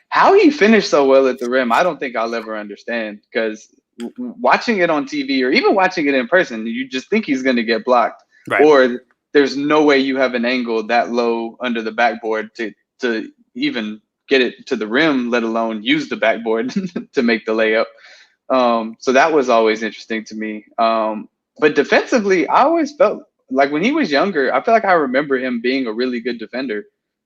How he finished so well at the rim, I don't think I'll ever understand, because watching it on TV or even watching it in person, you just think he's going to get blocked. Right. Or there's no way you have an angle that low under the backboard to even get it to the rim, let alone use the backboard to make the layup. So that was always interesting to me. But defensively, I always felt like when he was younger, I feel like I remember him being a really good defender.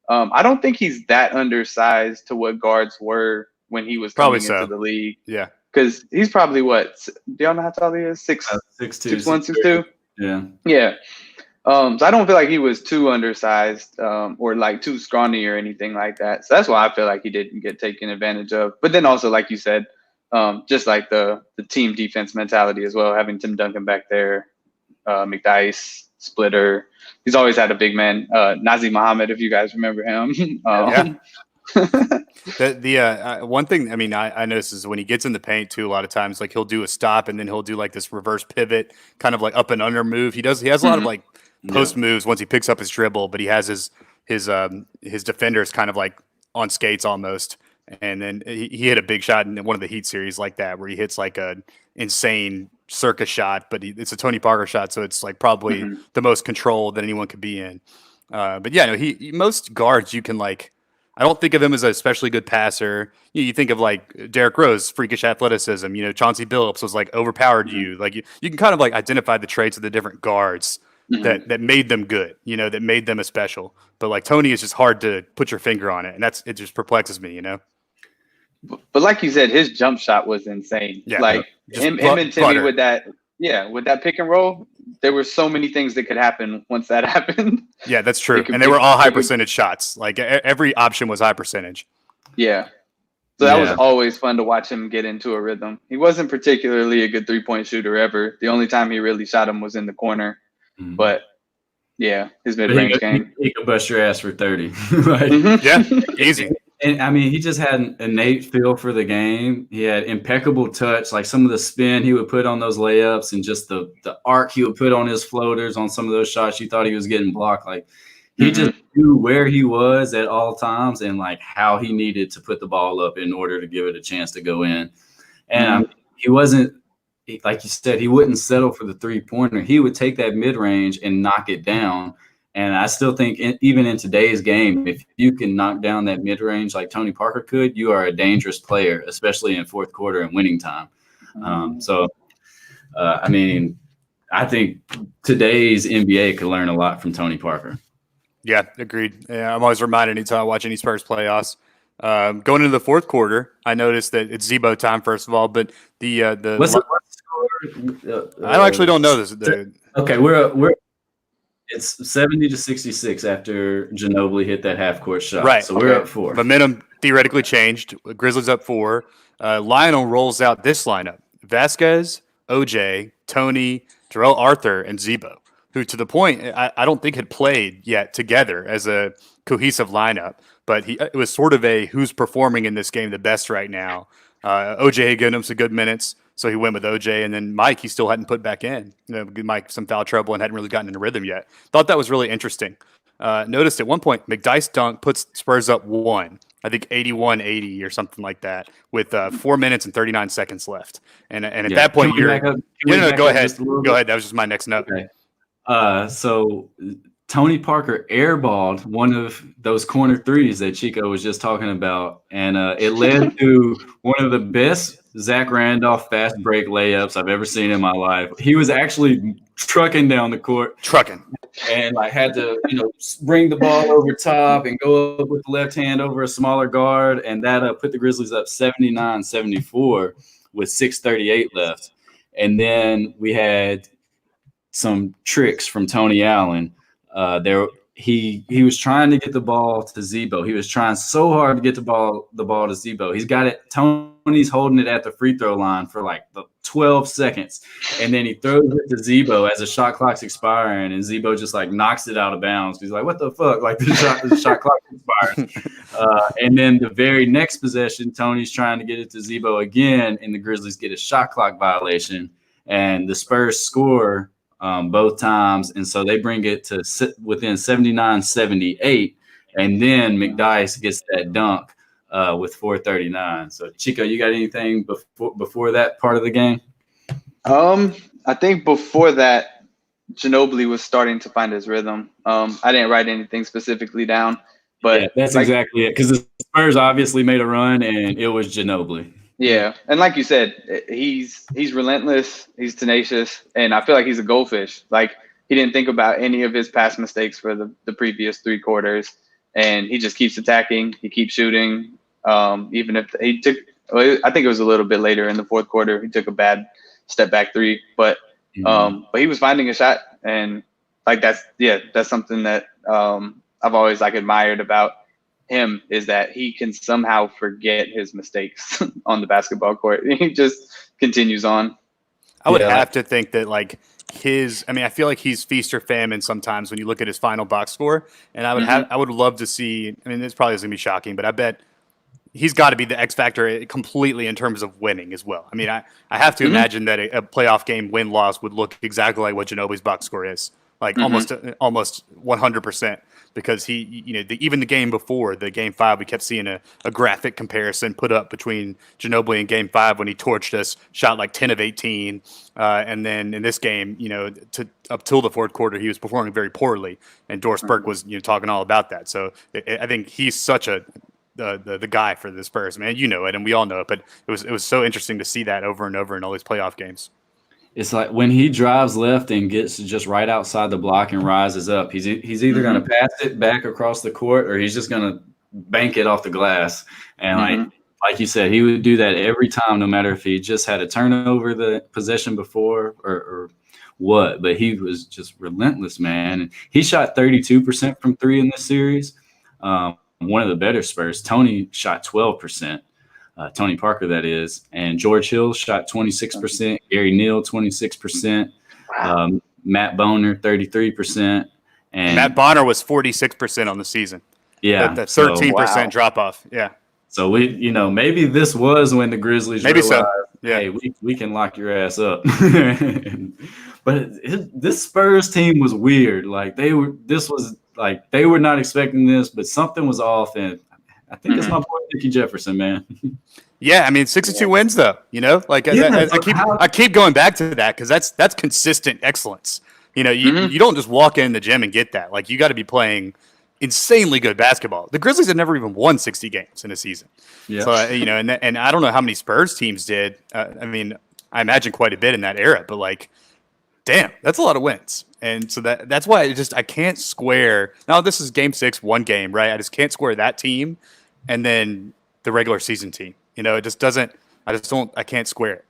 I don't think he's that undersized to what guards were when he was coming into the league. Yeah. Because he's probably what? Do y'all know how tall he is? 6'1", 6'2"? Yeah. Yeah. So I don't feel like he was too undersized or like too scrawny or anything like that. So that's why I feel like he didn't get taken advantage of. But then also, like you said, just like the team defense mentality as well, having Tim Duncan back there, McDyess, Splitter. He's always had a big man. Nazir Muhammad, if you guys remember him. Yeah. The one thing, I mean, I notice is when he gets in the paint too, a lot of times, like he'll do a stop and then he'll do like this reverse pivot, kind of like up and under move. He has a lot of like post moves once he picks up his dribble, but he has his defenders kind of like on skates almost. And then he hit a big shot in one of the Heat series like that, where he hits like a insane circus shot, but it's a Tony Parker shot, so it's like probably the most controlled that anyone could be in. But yeah, no, most guards you can like. I don't think of him as an especially good passer. You think of like Derrick Rose, freakish athleticism. You know, Chauncey Billups was like overpowered you. Like you can kind of like identify the traits of the different guards that made them good. You know, that made them a special. But like Tony is just hard to put your finger on it, and it just perplexes me. You know. But like you said, his jump shot was insane. Yeah, like him and Timmy with that pick and roll. There were so many things that could happen once that happened. Yeah, that's true. And they were all high percentage shots. Like every option was high percentage. Yeah. So that was always fun to watch him get into a rhythm. He wasn't particularly a good 3-point shooter ever. The only time he really shot him was in the corner. But yeah, his mid-range game. He could bust your ass for 30. Yeah, easy. And I mean, he just had an innate feel for the game. He had impeccable touch, like some of the spin he would put on those layups and just the arc he would put on his floaters on some of those shots you thought he was getting blocked. Like he just knew where he was at all times and like how he needed to put the ball up in order to give it a chance to go in. And he wasn't, like you said, he wouldn't settle for the 3-pointer. He would take that mid-range and knock it down. And I still think even in today's game, if you can knock down that mid-range like Tony Parker could, you are a dangerous player, especially in fourth quarter and winning time. I mean, I think today's NBA could learn a lot from Tony Parker. Yeah, agreed. Yeah, I'm always reminded anytime I watch any Spurs playoffs. Going into the fourth quarter, I noticed that it's Z-Bo time, first of all, but what's the score? I actually don't know this. Okay, we're it's 70-66 after Ginobili hit that half-court shot. Right. So we're up 4. Momentum theoretically changed. Grizzlies up 4. Lionel rolls out this lineup: Vasquez, OJ, Tony, Terrell Arthur, and Z-Bo, who to the point I don't think had played yet together as a cohesive lineup. But it was sort of a who's performing in this game the best right now. OJ had given him some good minutes, so he went with OJ. And then Mike, he still hadn't put back in. Mike, some foul trouble and hadn't really gotten into rhythm yet. Thought that was really interesting. Noticed at one point, McDyess dunk puts Spurs up 1. I think 81-80 or something like that with 4 minutes and 39 seconds left. And at that point, go ahead. Go ahead. That was just my next note. Okay. So Tony Parker airballed one of those corner threes that Chico was just talking about, and it led to one of the best Zach Randolph fast break layups I've ever seen in my life. He was actually trucking down the court. And like had to, bring the ball over top and go up with the left hand over a smaller guard, and that put the Grizzlies up 79-74 with 6:38 left. And then we had some tricks from Tony Allen. He was trying to get the ball to Z-Bo. He was trying so hard to get the ball to Z-Bo. He's got it. Tony's holding it at the free throw line for like the 12 seconds, and then he throws it to Z-Bo as the shot clock's expiring, and Z-Bo just like knocks it out of bounds. He's like, "What the fuck?" Like the shot clock expired. And then the very next possession, Tony's trying to get it to Z-Bo again, and the Grizzlies get a shot clock violation, and the Spurs score both times, and so they bring it to sit within 79-78, and then McDyess gets that dunk with 4:39. So Chico, you got anything before that part of the game? I think before that, Ginobili was starting to find his rhythm. I didn't write anything specifically down, but yeah, that's exactly it, because the Spurs obviously made a run, and it was Ginobili. Yeah, and like you said, he's relentless, he's tenacious, and I feel like he's a goldfish. Like he didn't think about any of his past mistakes for the previous 3 quarters, and he just keeps attacking, he keeps shooting. Even if he took, I think it was a little bit later in the fourth quarter, he took a bad step back 3, but he was finding a shot, and like that's something that I've always like admired about him, is that he can somehow forget his mistakes on the basketball court. He just continues on. I would have to think that like I feel like he's feast or famine sometimes when you look at his final box score. And I would love to see, this probably is going to be shocking, but I bet he's got to be the X factor completely in terms of winning as well. I have to imagine that a playoff game win-loss would look exactly like what Ginobili's box score is. Like almost 100%, because he, even the game before, the game 5, we kept seeing a graphic comparison put up between Ginobili and game 5 when he torched us, shot like 10 of 18. And then in this game, up till the fourth quarter, he was performing very poorly. And Doris Burke was, talking all about that. So I think he's such the guy for the Spurs, man. You know it, and we all know it, but it was so interesting to see that over and over in all these playoff games. It's like when he drives left and gets just right outside the block and rises up, he's either going to pass it back across the court, or he's just going to bank it off the glass. And like you said, he would do that every time, no matter if he just had a turnover the possession before or what. But he was just relentless, man. And he shot 32% from 3 in this series. One of the better Spurs. Tony shot 12%. Tony Parker, that is, and George Hill shot 26%, Gary Neal 26%, Matt Boner 33%, and Matt Bonner was 46% on the season. Yeah, that 13% wow. drop off. Yeah. So we, maybe this was when the Grizzlies Maybe realized, so. Yeah. hey, we can lock your ass up. But this Spurs team was weird. Like they were not expecting this, but something was off. And I think it's my boy Nicky Jefferson, man. Yeah, I mean, 62 wins though. Like I keep going back to that because that's consistent excellence. You don't just walk in the gym and get that. Like you got to be playing insanely good basketball. The Grizzlies had never even won 60 games in a season. Yeah. So and I don't know how many Spurs teams did. I mean, I imagine quite a bit in that era, but like, damn, that's a lot of wins. And so that's why I can't square. Now this is game 6, one game, right? I just can't square that team and then the regular season team. It just doesn't. I can't square it.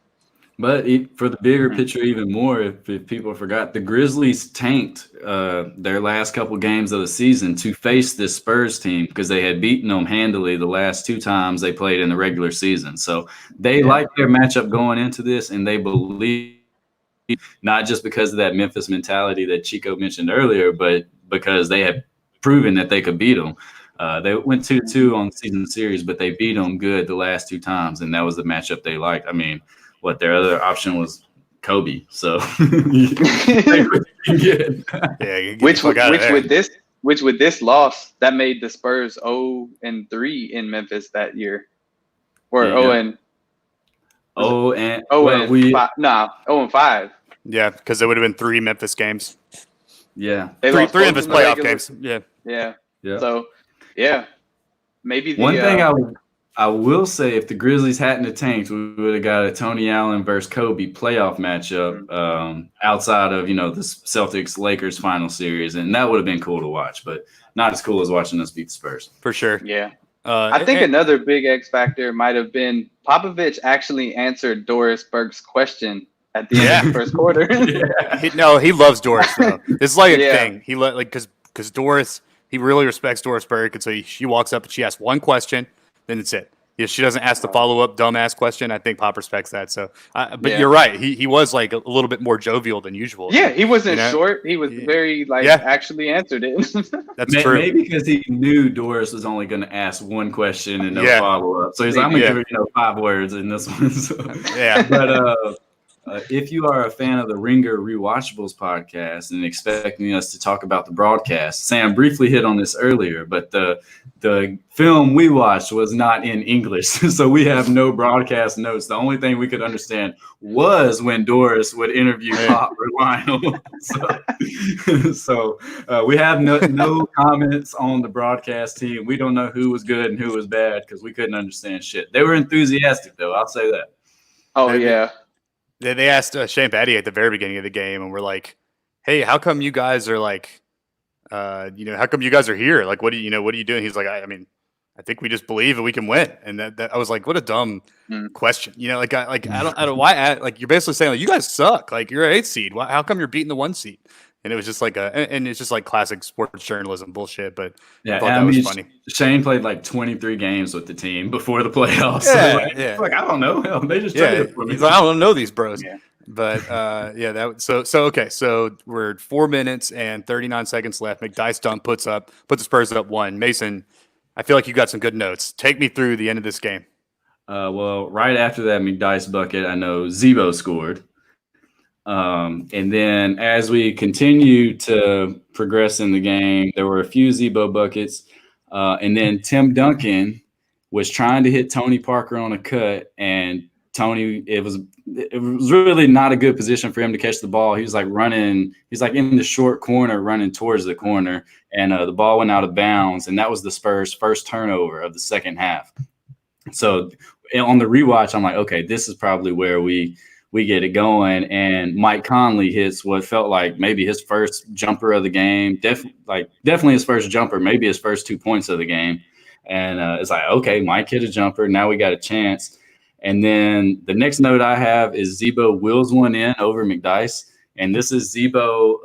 But for the bigger picture, even more, if people forgot, the Grizzlies tanked their last couple games of the season to face this Spurs team because they had beaten them handily the last 2 times they played in the regular season. So they like their matchup going into this, and they believe, not just because of that Memphis mentality that Chico mentioned earlier, but because they have proven that they could beat them. They went 2-2 on the season series, but they beat them good the last 2 times, and that was the matchup they liked. I mean, their other option was Kobe. So which with this loss that made the Spurs 0-3 in Memphis that year, or 0-5. Yeah, because there would have been 3 Memphis games. Yeah, three Memphis playoff games. Yeah. So maybe one thing I will say, if the Grizzlies hadn't tanked, we would have got a Tony Allen versus Kobe playoff matchup outside of, the Celtics-Lakers final series, and that would have been cool to watch, but not as cool as watching us beat the Spurs. For sure. Yeah. I think another big X factor might have been Popovich actually answered Doris Burke's question at the end of the first quarter. He loves Doris, though. It's like a thing. He because Doris, he really respects Doris Burke, and so she walks up and she asks one question, then it's it. If she doesn't ask the follow-up dumbass question, I think Pop respects that. So, but you're right. He was like a little bit more jovial than usual. Yeah, he wasn't short. He was very actually answered it. That's true. Maybe because he knew Doris was only going to ask one question and no follow-up. So he's like, I'm going to give her 5 words in this one. So. Yeah. But if you are a fan of the Ringer Rewatchables podcast and expecting us to talk about the broadcast, Sam briefly hit on this earlier, but the film we watched was not in English, so we have no broadcast notes. The only thing we could understand was when Doris would interview Pop or Lionel. So we have no comments on the broadcast team. We don't know who was good and who was bad because we couldn't understand shit. They were enthusiastic, though. I'll say that. Oh, yeah. They asked Shane Battier at the very beginning of the game, and we're like, "Hey, how come you guys are like, how come you guys are here? Like, what are you doing?" He's like, I think we just believe that we can win." And that I was like, what a dumb question. I don't why like you're basically saying like you guys suck. Like you're an 8th seed. How come you're beating the 1 seed? And it was just and it's just like classic sports journalism bullshit. But I thought that was funny. Shane played like 23 games with the team before the playoffs. Yeah, so like I don't know. Hell, they just traded for me. He's like, I don't know these bros. Yeah. But okay. So we're 4 minutes and 39 seconds left. McDyess dunk puts the Spurs up 1. Mason, I feel like you got some good notes. Take me through the end of this game. Well, right after that McDyess bucket, I know Z-Bo scored. And then as we continue to progress in the game, there were a few Z-Bo buckets. And then Tim Duncan was trying to hit Tony Parker on a cut, and Tony, it was really not a good position for him to catch the ball. He was like running, he's like in the short corner running towards the corner, and the ball went out of bounds, and that was the Spurs' first turnover of the second half. So on the rewatch, I'm like, okay, this is probably where we get it going, and Mike Conley hits what felt like maybe his first jumper of the game, definitely his first jumper, maybe his first 2 points of the game. And it's like, okay, Mike hit a jumper. Now we got a chance. And then the next note I have is Z-Bo wheels one in over McDyess. And this is Z-Bo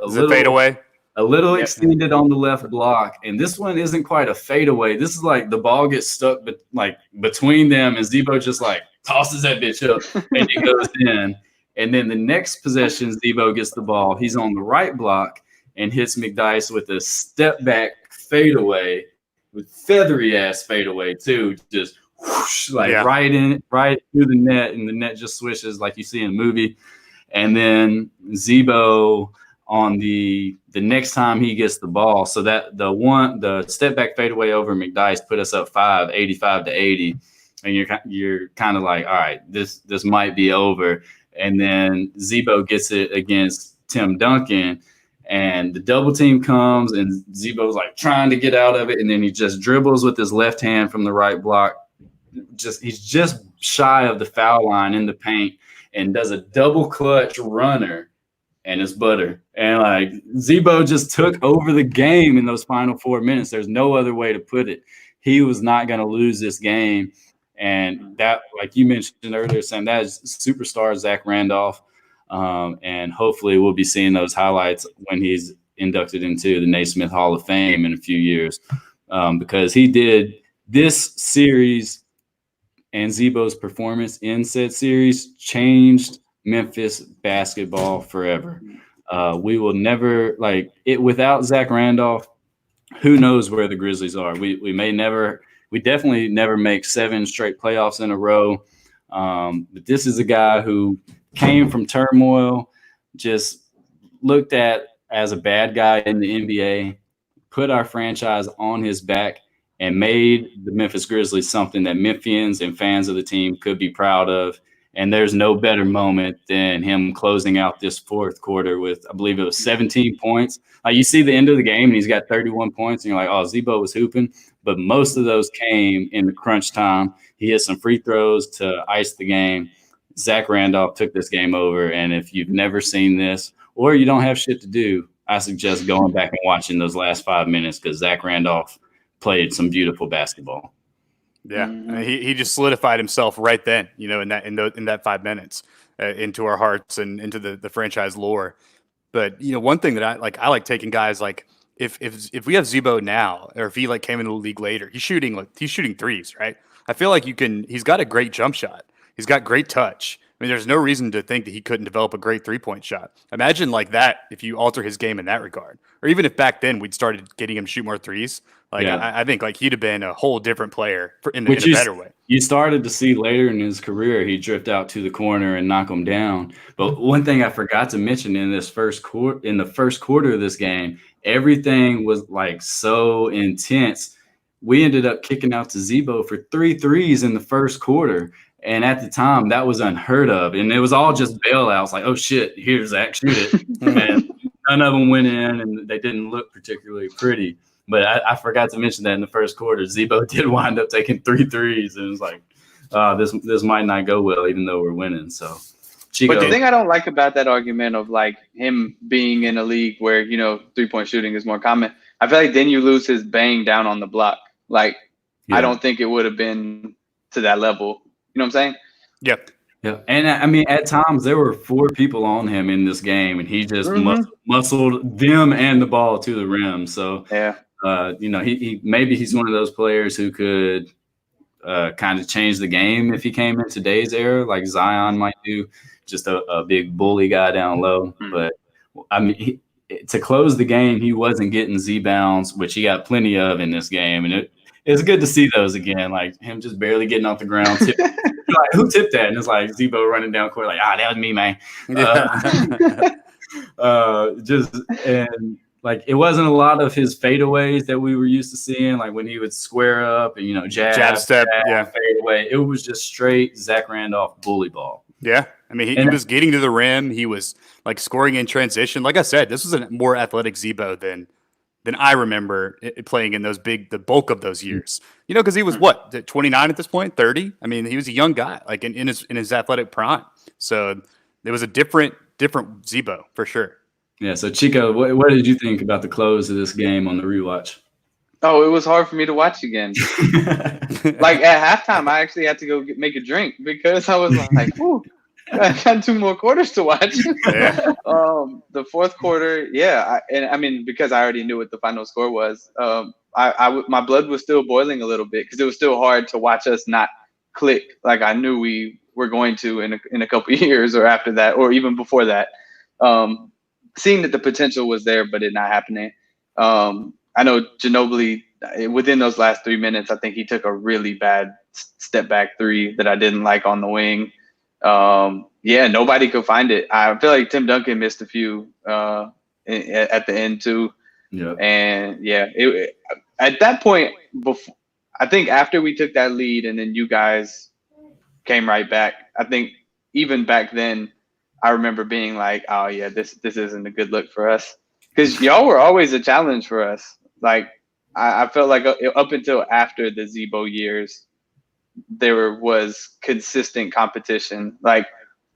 a little extended on the left block. And this one isn't quite a fadeaway. This is like the ball gets stuck between them, and Z-Bo just like tosses that bitch up and it goes in. And then the next possession, Z-Bo gets the ball. He's on the right block and hits McDyess with a step back fadeaway. with feathery ass fadeaway too, just whoosh, like Yeah. right through the net, and the net just swishes like you see in a movie. And then Z-Bo on the next time he gets the ball, so that the step back fadeaway over McDyess put us up 85-80, and you're kind of like, all right, this might be over. And then Z-Bo gets it against Tim Duncan, and the double team comes, and Z-Bo's like trying to get out of it, and then he just dribbles with his left hand from the right block. He's just shy of the foul line in the paint, and does a double clutch runner, and it's butter. And like Z-Bo just took over the game in those final 4 minutes. There's no other way to put it. He was not going to lose this game. And that, like you mentioned earlier, Sam, that is superstar Zach Randolph. And hopefully we'll be seeing those highlights when he's inducted into the Naismith Hall of Fame in a few years, because he did this series, and Z-Bo's performance in said series changed Memphis basketball forever. We will never, like it without Zach Randolph. Who knows where the Grizzlies are? We definitely never make 7 straight playoffs in a row. But this is a guy who came from turmoil, just looked at as a bad guy in the NBA, put our franchise on his back, and made the Memphis Grizzlies something that Memphians and fans of the team could be proud of. And there's no better moment than him closing out this fourth quarter with, I believe it was 17 points. Like you see the end of the game and he's got 31 points and you're like, oh, Z-Bo was hooping. But most of those came in the crunch time. He hit some free throws to ice the game. Zach Randolph took this game over. And if you've never seen this or you don't have shit to do, I suggest going back and watching those last 5 minutes, because Zach Randolph played some beautiful basketball. Yeah, he just solidified himself right then, you know, in that 5 minutes into our hearts and into the franchise lore. But you know, one thing that I like taking guys like if we have Z-Bo now, or if he like came into the league later, he's shooting threes, right? I feel like he's got a great jump shot. He's got great touch. I mean, there's no reason to think that he couldn't develop a great 3-point shot. Imagine like that if you alter his game in that regard, or even if back then we'd started getting him shoot more threes. Like I think like he'd have been a whole different player in a better way. You started to see later in his career, he drift out to the corner and knock him down. But one thing I forgot to mention in the first quarter of this game, everything was like so intense. We ended up kicking out to Z-Bo for 3 threes in the first quarter. And at the time, that was unheard of. And it was all just bailouts. Like, oh, shit, here's Zach, shoot it. And none of them went in, and they didn't look particularly pretty. But I forgot to mention that in the first quarter, Z-Bo did wind up taking 3 threes. And it was like, this might not go well, even though we're winning. So, Chico. But the thing I don't like about that argument of, like, him being in a league where, you know, 3-point shooting is more common, I feel like then you lose his bang down on the block. Like, I don't think it would have been to that level. You know what I'm saying? Yep. Yeah. And I mean, at times there were 4 people on him in this game, and he just muscled them and the ball to the rim. So, you know, maybe he's one of those players who could kind of change the game if he came in today's era, like Zion might do, just a big bully guy down low. But I mean, to close the game, he wasn't getting Z-bounds, which he got plenty of in this game. And it's good to see those again, like him just barely getting off the ground. Like, who tipped that? And it's like Z-Bo running down court, like, that was me, man. And like it wasn't a lot of his fadeaways that we were used to seeing, like when he would square up and, you know, jab step, fade away. It was just straight Zach Randolph bully ball. Yeah. I mean, he was getting to the rim. He was like scoring in transition. Like I said, this was a more athletic Z-Bo than I remember playing in the bulk of those years. You know, because he was 29 at this point, 30. I mean, he was a young guy, like in his athletic prime. So there was a different Z-Bo for sure. Yeah. So Chico, what did you think about the close of this game on the rewatch? Oh, it was hard for me to watch again. Like at halftime, I actually had to go make a drink because I was like, "Ooh, I got 2 more quarters to watch." The fourth quarter, I mean, because I already knew what the final score was, my blood was still boiling a little bit because it was still hard to watch us not click like I knew we were going to in a couple of years or after that, or even before that. Seeing that the potential was there, but it not happening. I know Ginobili within those last 3 minutes, I think he took a really bad step back three that I didn't like on the wing. Nobody could find it. I feel like Tim Duncan missed a few at the end too. Yeah. And at that point, before, I think after we took that lead and then you guys came right back, I think even back then, I remember being like, oh yeah, this isn't a good look for us. Because y'all were always a challenge for us. Like, I felt like up until after the Z-BOOOOOOOOOOO years, there was consistent competition. Like,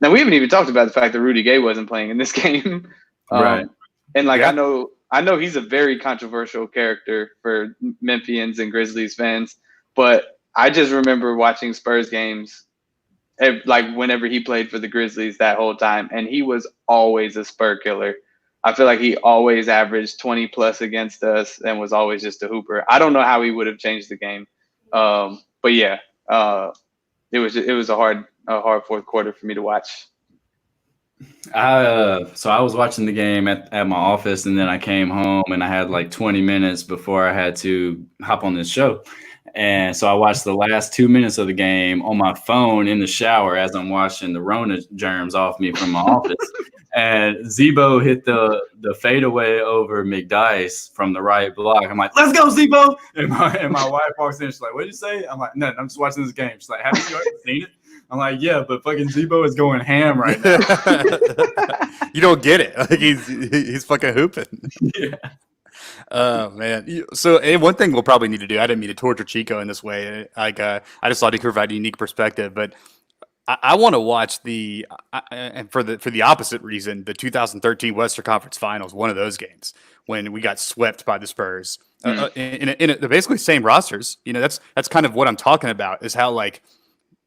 now we haven't even talked about the fact that Rudy Gay wasn't playing in this game. Right. And like, I know he's a very controversial character for Memphians and Grizzlies fans, but I just remember watching Spurs games, like whenever he played for the Grizzlies that whole time, and he was always a Spur killer. I feel like he always averaged 20 plus against us and was always just a hooper. I don't know how he would have changed the game. But yeah, it was a hard fourth quarter for me to watch. So I was watching the game at my office, and then I came home and I had like 20 minutes before I had to hop on this show. And so I watched the last 2 minutes of the game on my phone in the shower as I'm washing the Rona germs off me from my office. And Z-Bo hit the fadeaway over McDice from the right block. I'm like, let's go, Z-Bo! And my wife walks in. She's like, what'd you say? I'm like, no, I'm just watching this game. She's like, haven't you already seen it? I'm like, yeah, but fucking Z-Bo is going ham right now. You don't get it. Like he's fucking hooping. Yeah. Oh man! So, and one thing we'll probably need to do. I didn't mean to torture Chico in this way. Like, I just thought he could provide a unique perspective. But I want to watch and for the opposite reason, the 2013 Western Conference Finals. One of those games when we got swept by the Spurs in the basically same rosters. You know, that's kind of what I'm talking about. Is how like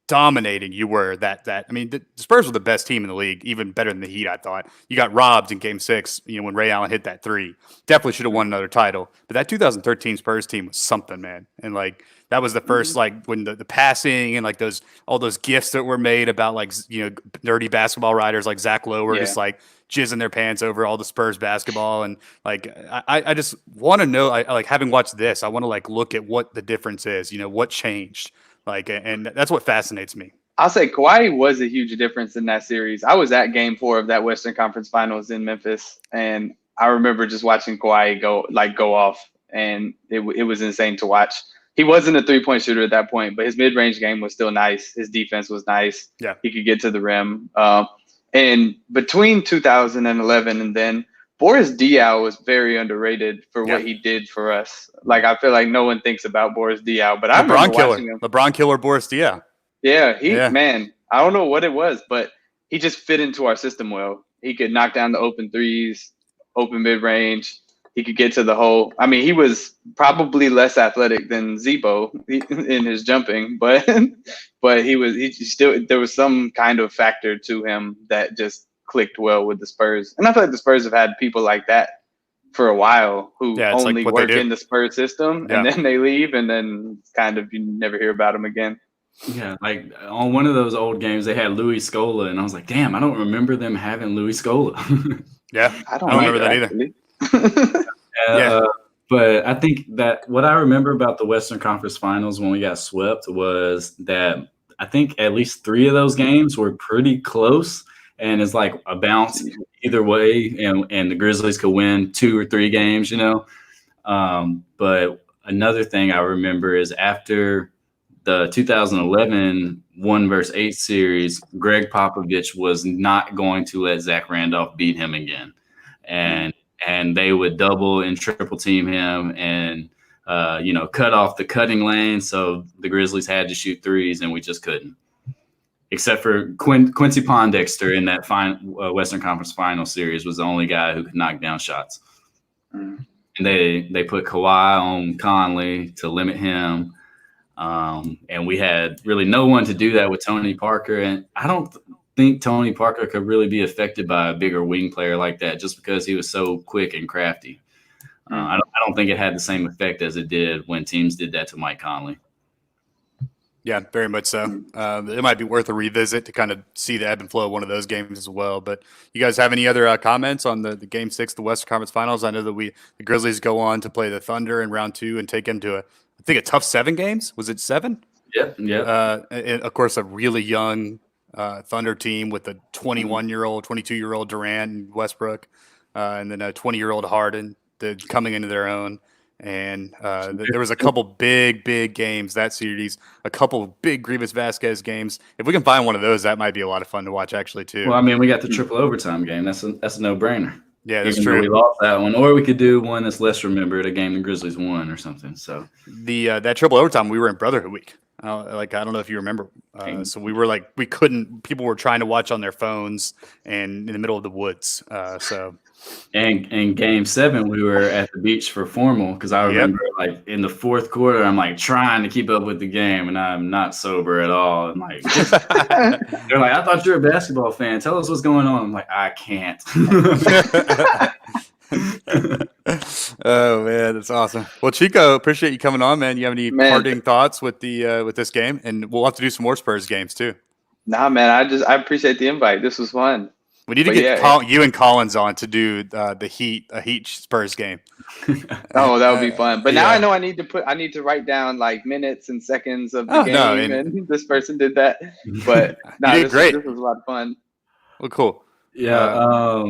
dominating you were. I mean, the Spurs were the best team in the league, even better than the Heat, I thought. You got robbed in Game 6, when Ray Allen hit that three. Definitely should have won another title. But that 2013 Spurs team was something, man. And like that was the first like when the passing and like all those gifts that were made about like nerdy basketball writers like Zach Lowe just like jizzing their pants over all the Spurs basketball. And like I just want to know, like having watched this, I want to like look at what the difference is, what changed. Like, and that's what fascinates me. I'll say Kawhi was a huge difference in that series. I was at Game 4 of that Western Conference Finals in Memphis, and I remember just watching Kawhi go off, and it was insane to watch. He wasn't a 3-point shooter at that point, but his mid-range game was still nice. His defense was nice. Yeah, he could get to the rim. And between 2011 and then, Boris Diaw was very underrated for what he did for us. Like, I feel like no one thinks about Boris Diaw, but I remember watching him. LeBron killer Boris Diaw. Yeah, man, I don't know what it was, but he just fit into our system well. He could knock down the open threes, open mid-range. He could get to the hole. I mean, he was probably less athletic than Z-Bo in his jumping, but he still, there was some kind of factor to him that just clicked well with the Spurs. And I feel like the Spurs have had people like that for a while who only like work in the Spurs system and then they leave and then kind of you never hear about them again. Yeah, like on one of those old games, they had Louis Scola, and I was like, damn, I don't remember them having Louis Scola. I don't remember that either. But I think that what I remember about the Western Conference Finals when we got swept was that I think at least 3 of those games were pretty close. And it's like a bounce either way, and the Grizzlies could win 2 or 3 games, But another thing I remember is after the 2011 1-8 series, Greg Popovich was not going to let Zach Randolph beat him again. And they would double and triple team him and, cut off the cutting lane. So the Grizzlies had to shoot threes, and we just couldn't. Except for Quincy Pondexter in that Western Conference Final series was the only guy who could knock down shots. And they put Kawhi on Conley to limit him. And we had really no one to do that with Tony Parker. And I don't think Tony Parker could really be affected by a bigger wing player like that just because he was so quick and crafty. I don't think it had the same effect as it did when teams did that to Mike Conley. Yeah, very much so. It might be worth a revisit to kind of see the ebb and flow of one of those games as well. But you guys have any other comments on the Game 6, the Western Conference Finals? I know that the Grizzlies go on to play the Thunder in round 2 and take them to I think a tough 7 games. Was it 7? Yep. And of course, a really young Thunder team with a 21-year-old, 22-year-old Durant and Westbrook, and then a 20-year-old Harden coming into their own. And there was a couple big games that series, a couple big Grievous Vasquez games. If we can find one of those, that might be a lot of fun to watch, actually, too. Well, I mean, we got the triple overtime game. That's a no-brainer. Yeah, that's Even true. though we lost that one, or we could do one that's less remembered, a game the Grizzlies won or something. So that triple overtime, we were in Brotherhood Week. I don't know if you remember. So we were we couldn't. People were trying to watch on their phones and in the middle of the woods. And game 7, we were at the beach for formal because I remember in the fourth quarter, I'm trying to keep up with the game and I'm not sober at all. And they're like, I thought you were a basketball fan. Tell us what's going on. I'm like, I can't. Oh man, that's awesome. Well, Chico, appreciate you coming on, man. You have any parting thoughts with with this game? And we'll have to do some more Spurs games too. Nah, man, I appreciate the invite. This was fun. We need to get you and Collins on to do a Heat Spurs game. Oh, that would be fun. But now I know I need to write down minutes and seconds of the game, and this person did that. But this was a lot of fun. Well, cool. Yeah.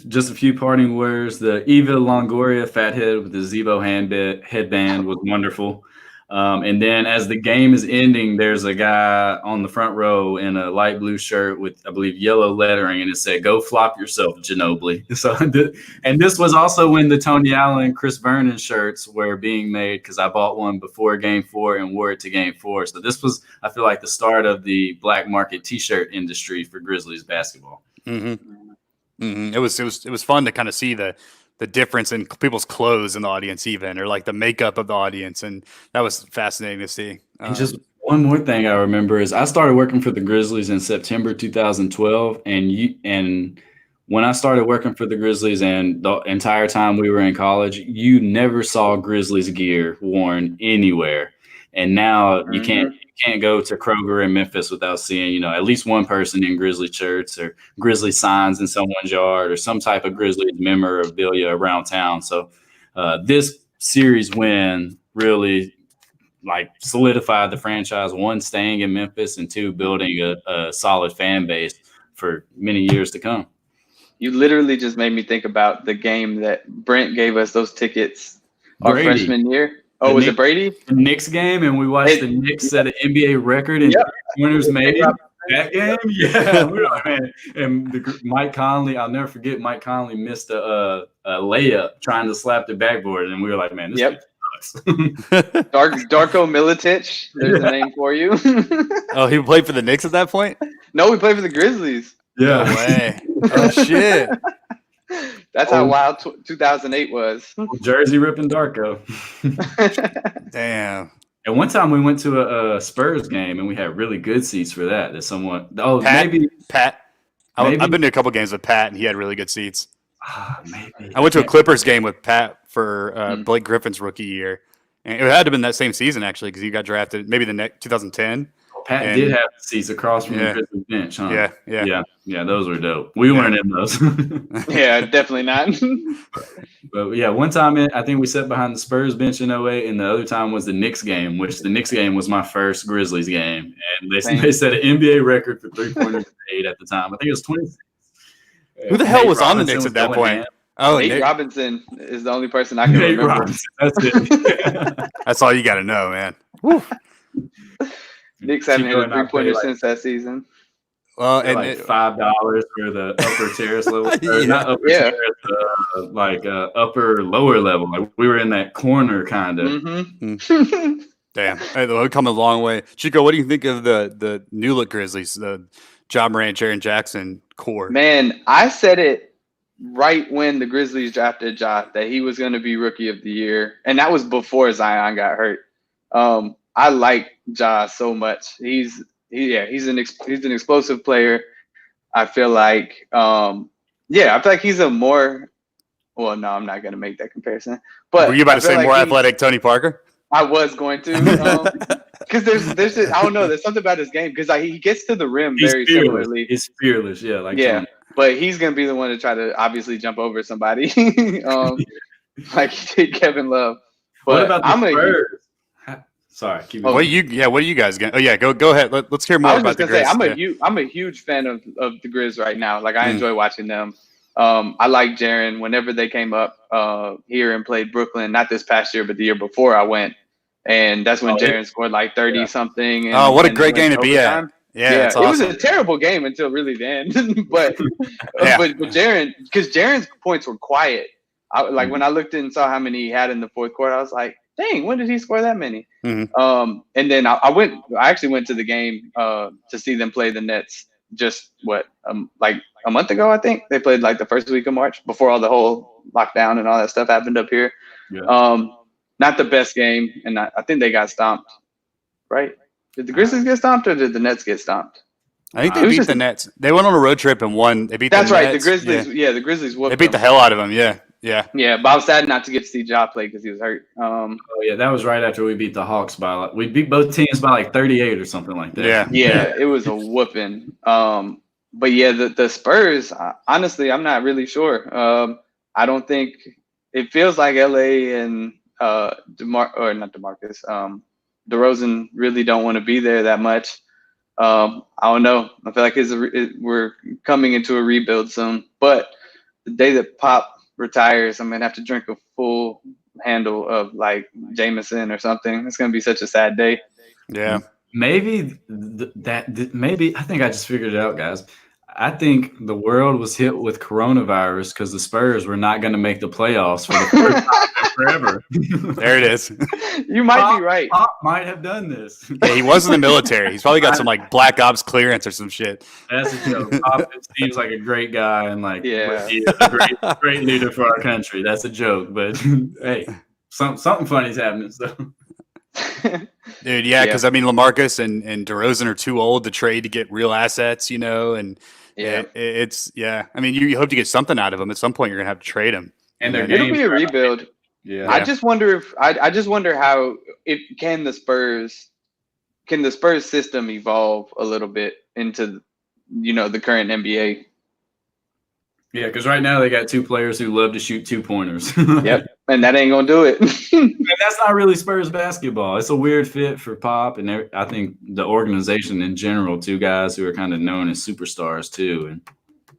Just a few parting words. The Eva Longoria fathead with the Zebo headband was wonderful. And then as the game is ending, there's a guy on the front row in a light blue shirt with, I believe, yellow lettering, and it said, "Go flop yourself, Ginobili." So, and this was also when the Tony Allen, Chris Vernon shirts were being made, because I bought one before Game 4 and wore it to Game 4. So this was, I feel like, the start of the black market T-shirt industry for Grizzlies basketball. Mm-hmm. Mm-hmm. It was fun to kind of see the difference in people's clothes in the audience, even, or the makeup of the audience, and that was fascinating to see. And just one more thing I remember is I started working for the Grizzlies in September 2012, and when I started working for the Grizzlies and the entire time we were in college, you never saw Grizzlies gear worn anywhere. And now you can't go to Kroger in Memphis without seeing, at least one person in Grizzly shirts or Grizzly signs in someone's yard or some type of Grizzlies memorabilia around town. So this series win really solidified the franchise, one, staying in Memphis, and two, building a solid fan base for many years to come. You literally just made me think about the game that Brent gave us those tickets our freshman year. Oh, was it Brady? The Knicks game, and we watched the Knicks set an NBA record in winners made. That game, yeah. We were man. And Mike Conley, I'll never forget. Mike Conley missed a layup trying to slap the backboard, and we were like, "Man, this sucks." Darko Milicic, there's a name for you. Oh, he played for the Knicks at that point? No, he played for the Grizzlies. Yeah. No way. Oh shit. That's how wild 2008 was. Jersey ripping Darko. Damn. And one time we went to a Spurs game and we had really good seats for that. Pat. I've been to a couple games with Pat and he had really good seats. Maybe. I went to a Clippers game with Pat for Blake Griffin's rookie year. And it had to have been that same season, actually, because he got drafted maybe the next 2010. Pat did have seats across from the Grizzlies bench, huh? Yeah, those were dope. We weren't in those. Yeah, definitely not. But yeah, one time I think we sat behind the Spurs bench in 08, and the other time was the Knicks game, which the Knicks game was my first Grizzlies game. And they set an NBA record for three-pointers at the time. I think it was 26. Who the hell was on the Knicks at that point? Oh, Nate Robinson is the only person I can remember. Robinson, that's it. That's all you got to know, man. Woo. Knicks haven't hit a three-pointer since that season. Well, and $5 for the upper terrace level. Not upper terrace, upper lower level. We were in that corner kind of. Mm-hmm. Damn, we've come a long way. Chico, what do you think of the new look Grizzlies, the Ja Morant, Jaren Jackson core? Man, I said it right when the Grizzlies drafted Ja that he was going to be Rookie of the Year, and that was before Zion got hurt. I like Ja so much. He's an explosive player. I feel like he's a more. Well, no, I'm not going to make that comparison. But were you about to say more athletic Tony Parker? I was going to. because there's just, I don't know. There's something about his game because he gets to the rim He's very fearless. similarly. He's fearless. Yeah, like yeah, but he's gonna be the one to try to obviously jump over somebody, like he did Kevin Love. But what about the Spurs? Sorry, keep going. What are you guys going? Oh yeah, go ahead. Let's hear more about the Grizz. I'm a huge fan of the Grizz right now. Like I enjoy watching them. I like Jaren whenever they came up here and played Brooklyn. Not this past year, but the year before I went, and that's when Jaren scored like 30 something. And, what a great game to be at! Yeah, it was a terrible game until really the end. but Jaren, because Jaren's points were quiet. When I looked and saw how many he had in the fourth quarter, I was like, dang, when did he score that many? And then I actually went to the game to see them play the Nets just like a month ago, I think. They played like the first week of March before all the whole lockdown and all that stuff happened up here. Yeah. Not the best game, and I think they got stomped, right? Did the Grizzlies get stomped or did the Nets get stomped? I think they beat the Nets. They went on a road trip and won. They beat That's the right. Nets. The Grizzlies, the Grizzlies whooped They beat the hell out of them, yeah. Yeah, but I was sad not to get to see Ja play because he was hurt. That was right after we beat the Hawks we beat both teams by like 38 or something like that. Yeah, it was a whooping. But yeah, the Spurs, honestly, I'm not really sure. I don't think it feels like LA and DeRozan really don't want to be there that much. I don't know. I feel like we're coming into a rebuild soon. But the day that Pop retires, I'm gonna have to drink a full handle of like Jameson or something. It's gonna be such a sad day. Yeah. Maybe maybe I think I just figured it out, guys. I think the world was hit with coronavirus because the Spurs were not going to make the playoffs for the first time in forever. There it is. You might be right. Pop might have done this. Yeah, he was in the military. He's probably got some like black ops clearance or some shit. That's a joke. Pop seems like a great guy and like he's a great leader for our country. That's a joke, but hey, something funny's happening. So. Dude, because I mean, LaMarcus and DeRozan are too old to trade to get real assets, and it's I mean, you hope to get something out of them. At some point, you're gonna have to trade them, and it'll be a rebuild. Yeah, I just wonder I just wonder how can the Spurs system evolve a little bit into the current NBA. Yeah, because right now they got two players who love to shoot 2-pointers. Yep, and that ain't gonna do it. And that's not really Spurs basketball. It's a weird fit for Pop, and I think the organization in general. Two guys who are kind of known as superstars too.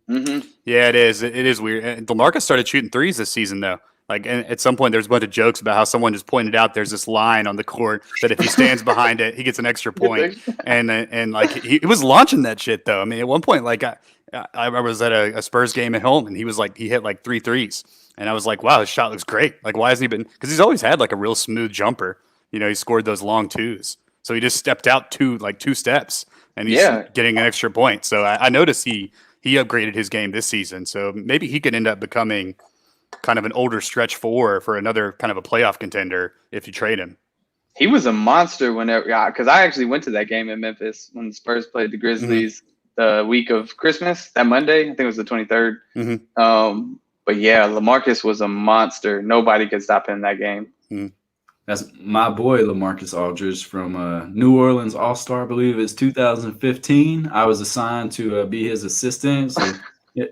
And yeah, it is. It is weird. And DeMarcus started shooting threes this season, though. Like, and at some point, there's a bunch of jokes about how someone just pointed out there's this line on the court that if he stands behind it, he gets an extra point. And like he was launching that shit, though. I mean, at one point, like I was at a Spurs game at home, and he hit like 3 threes. And I was like, wow, his shot looks great. Like, why hasn't he been? Because he's always had like a real smooth jumper. He scored those long twos. So he just stepped out 2 steps, and he's getting an extra point. So I noticed he upgraded his game this season. So maybe he could end up becoming kind of an older stretch for another kind of a playoff contender if you trade him. He was a monster because I actually went to that game in Memphis when the Spurs played the Grizzlies the week of Christmas, that Monday. I think it was the 23rd. But yeah, LaMarcus was a monster. Nobody could stop him in that game. That's my boy, LaMarcus Aldridge from New Orleans All-Star, I believe it's 2015. I was assigned to be his assistant. So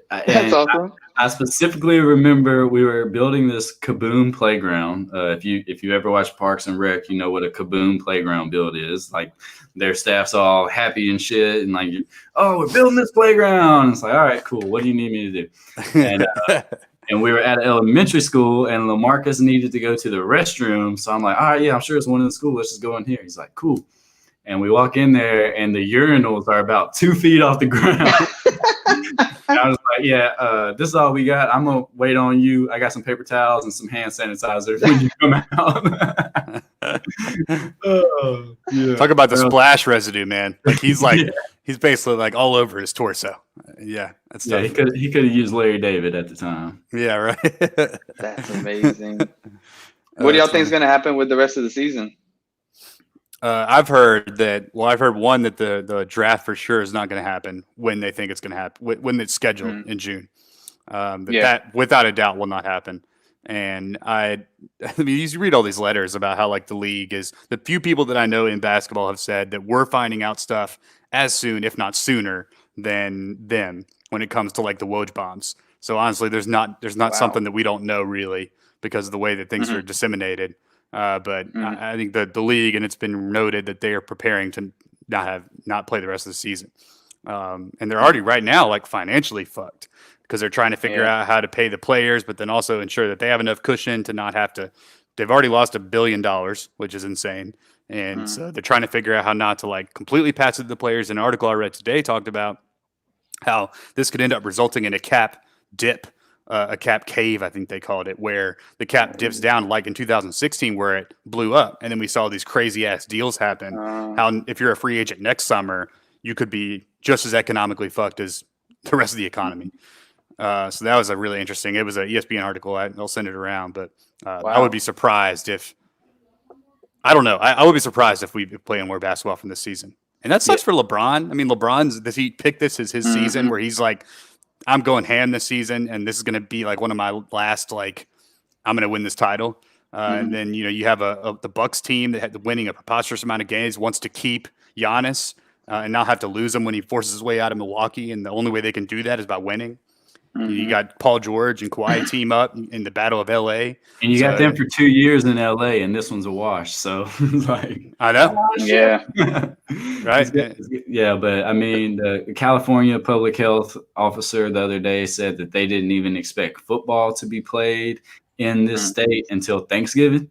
that's awesome. I specifically remember we were building this Kaboom playground. If you ever watch Parks and Rec, you know what a Kaboom playground build is. Like their staff's all happy and shit, and like, oh, we're building this playground. It's like, all right, cool. What do you need me to do? And we were at elementary school, and LaMarcus needed to go to the restroom. So I'm like, all right, yeah, I'm sure it's one in the school. Let's just go in here. He's like, cool. And we walk in there, and the urinals are about 2 feet off the ground. And I was like, yeah, this is all we got. I'm going to wait on you. I got some paper towels and some hand sanitizer when you come out. Talk about the splash residue, man. Like he's basically like all over his torso. Yeah, that's tough. He could have used Larry David at the time. Yeah, right. That's amazing. What do y'all think is going to happen with the rest of the season? I've heard one that the draft for sure is not going to happen when they think it's going to happen, when it's scheduled in June. That without a doubt will not happen. And I mean, you read all these letters about how like the league is the few people that I know in basketball have said that we're finding out stuff as soon, if not sooner, than them when it comes to like the Woj bombs. So honestly, there's not Wow. something that we don't know really because of the way that things Mhm. are disseminated. But Mhm. I think that the league, and it's been noted that they are preparing to not play the rest of the season. And they're already right now like financially fucked because they're trying to figure Yeah. out how to pay the players, but then also ensure that they have enough cushion to not have to. They've already lost $1 billion, which is insane, and Mhm. so they're trying to figure out how not to like completely pass it to the players. An article I read today talked about how this could end up resulting in a cap dip, a cap cave, I think they called it, where the cap dips down like in 2016 where it blew up. And then we saw these crazy ass deals happen. How if you're a free agent next summer, you could be just as economically fucked as the rest of the economy. So that was a really interesting. It was an ESPN article. I'll send it around, but I Wow. would be surprised if I don't know. I would be surprised if we play more basketball from this season. And that sucks for LeBron. I mean, does he pick this as his season Mhm. where he's like, I'm going ham this season, and this is going to be like one of my last, like, I'm going to win this title. And then, you have the Bucks team that had winning a preposterous amount of games, wants to keep Giannis and not have to lose him when he forces his way out of Milwaukee. And the only way they can do that is by winning. You got Paul George and Kawhi team up in the Battle of LA. And you got them for 2 years in LA, and this one's a wash. So, like, I know. Yeah. Right. Yeah, but I mean, the California public health officer the other day said that they didn't even expect football to be played in this state until Thanksgiving.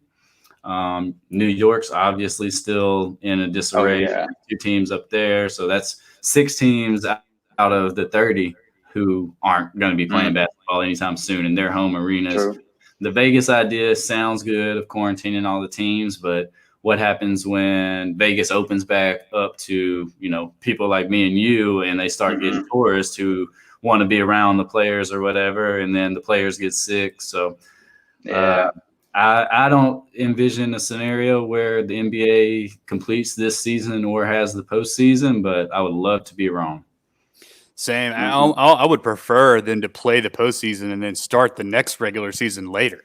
New York's obviously still in a disarray. Oh, yeah. 2 teams up there, so that's 6 teams out of the 30 who aren't going to be playing basketball anytime soon in their home arenas. True. The Vegas idea sounds good of quarantining all the teams, but what happens when Vegas opens back up to, people like me and you, and they start getting tourists who want to be around the players or whatever, and then the players get sick. So I don't envision a scenario where the NBA completes this season or has the postseason, but I would love to be wrong. Same. I would prefer than to play the postseason and then start the next regular season later.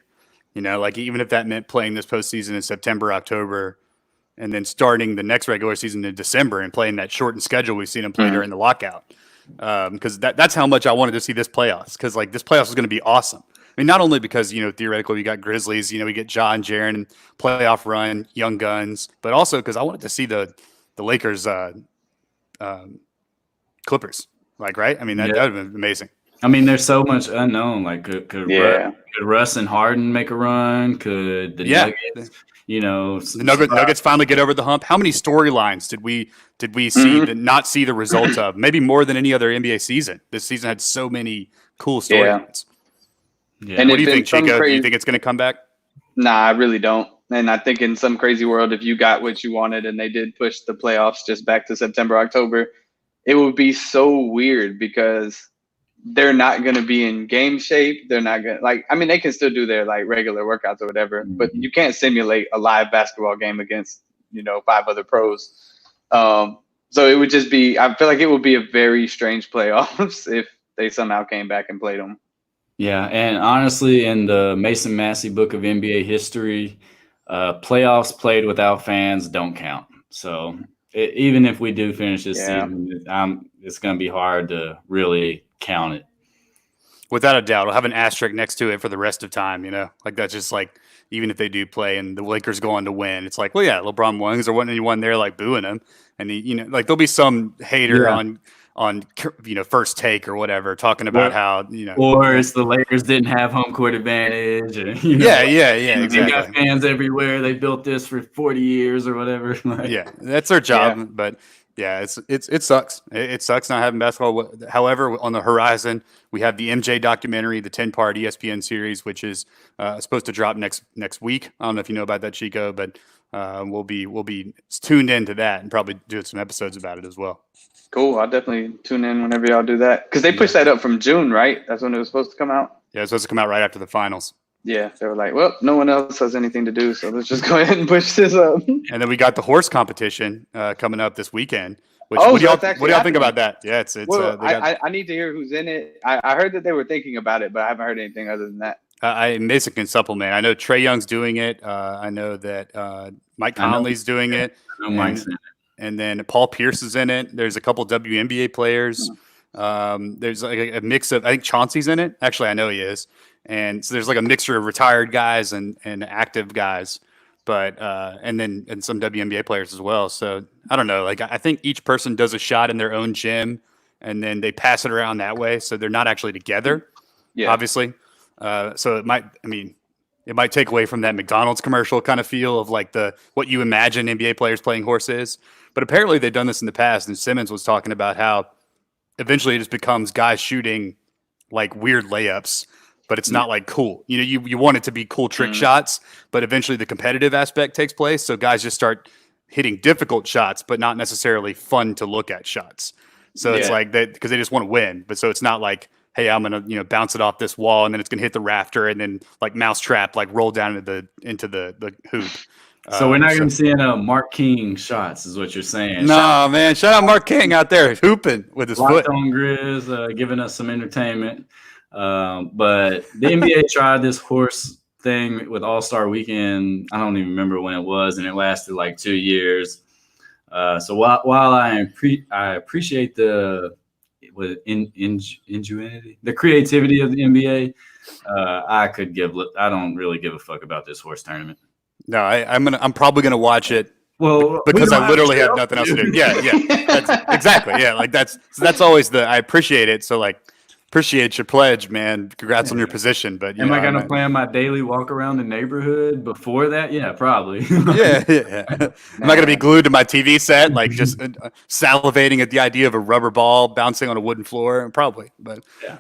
Like even if that meant playing this postseason in September, October, and then starting the next regular season in December and playing that shortened schedule we've seen them play during the lockout. Because that's how much I wanted to see this playoffs. Because like this playoffs is going to be awesome. I mean, not only because theoretically we got Grizzlies, we get John, Jaren, and playoff run, young guns, but also because I wanted to see the Lakers, Clippers. Like, right? I mean, that would have been amazing. I mean, there's so much unknown. Like, could Russ and Harden make a run? Could the Nuggets, the Nuggets finally get over the hump? How many storylines did we see not see the results of? Maybe more than any other NBA season. This season had so many cool storylines. Yeah. And what do you think, Chico? Do you think it's going to come back? Nah, I really don't. And I think in some crazy world, if you got what you wanted and they did push the playoffs just back to September, October, it would be so weird because they're not going to be in game shape. They're not going to they can still do their like regular workouts or whatever, but you can't simulate a live basketball game against, 5 other pros. So it would just be, I feel like it would be a very strange playoffs if they somehow came back and played them. Yeah. And honestly, in the Mason Massey book of NBA history, playoffs played without fans don't count. So even if we do finish this season, it's going to be hard to really count it. Without a doubt, I'll have an asterisk next to it for the rest of time. Like that's just like even if they do play and the Lakers go on to win, it's like, well, yeah, LeBron won because there wasn't anyone there like booing him, and like there'll be some hater on First Take or whatever talking about how or it's the Lakers didn't have home court advantage, and exactly. They got fans everywhere. They built this for 40 years or whatever. That's their job, but. Yeah, it sucks. It sucks not having basketball. However, on the horizon, we have the MJ documentary, the 10-part ESPN series, which is supposed to drop next week. I don't know if you know about that, Chico, but we'll be tuned into that and probably do some episodes about it as well. Cool. I'll definitely tune in whenever y'all do that because they pushed that up from June, right? That's when it was supposed to come out. Yeah, it's supposed to come out right after the finals. Yeah, they were like, well, no one else has anything to do, so let's just go ahead and push this up. And then we got the horse competition coming up this weekend. What do y'all think about that? Yeah, it's. Well, I need to hear who's in it. I heard that they were thinking about it, but I haven't heard anything other than that. Mason can supplement. I know Trae Young's doing it. I know that Mike Conley's doing it. Mike's in it. And then Paul Pierce is in it. There's a couple WNBA players. There's like a mix of, I think Chauncey's in it. Actually, I know he is. And so there's like a mixture of retired guys and active guys, but and some WNBA players as well. So I don't know. Like I think each person does a shot in their own gym, and then they pass it around that way. So they're not actually together. Yeah. Obviously. So it might take away from that McDonald's commercial kind of feel of like what you imagine NBA players playing horse is. But apparently they've done this in the past. And Simmons was talking about how eventually it just becomes guys shooting like weird layups, but it's not like cool. You know, you want it to be cool trick shots, but eventually the competitive aspect takes place. So guys just start hitting difficult shots, but not necessarily fun to look at shots. So it's like that because they just want to win. But so it's not like, hey, I'm gonna bounce it off this wall and then it's gonna hit the rafter and then like mousetrap like roll down into the hoop. So we're not going to see Mark King shots, is what you're saying. No, man. Shout out Mark King out there hooping with his foot. On GRIZZ, giving us some entertainment. But the NBA tried this horse thing with All-Star Weekend. I don't even remember when it was, and it lasted like 2 years. So while I appreciate the ingenuity, the creativity of the NBA, I don't really give a fuck about this horse tournament. No, I'm probably gonna watch it. Well, because I literally have nothing else to do. Yeah. Exactly. Yeah, like that's always I appreciate it. So like, appreciate your pledge, man. Congrats on your position. But am I gonna plan my daily walk around the neighborhood before that? Yeah, probably. yeah. Am I gonna be glued to my TV set, like just salivating at the idea of a rubber ball bouncing on a wooden floor? Probably, but yeah.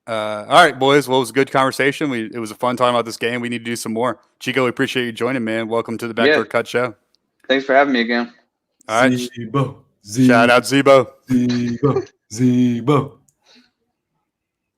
All right, boys. Well, it was a good conversation. It was a fun time about this game. We need to do some more. Chico, we appreciate you joining, man. Welcome to the Backdoor Cut Show. Thanks for having me again. All right. Z-BOOOOOOOOOO. Shout out Z-BOOOOOOOOOO. Z-BOOOOOOOOOO.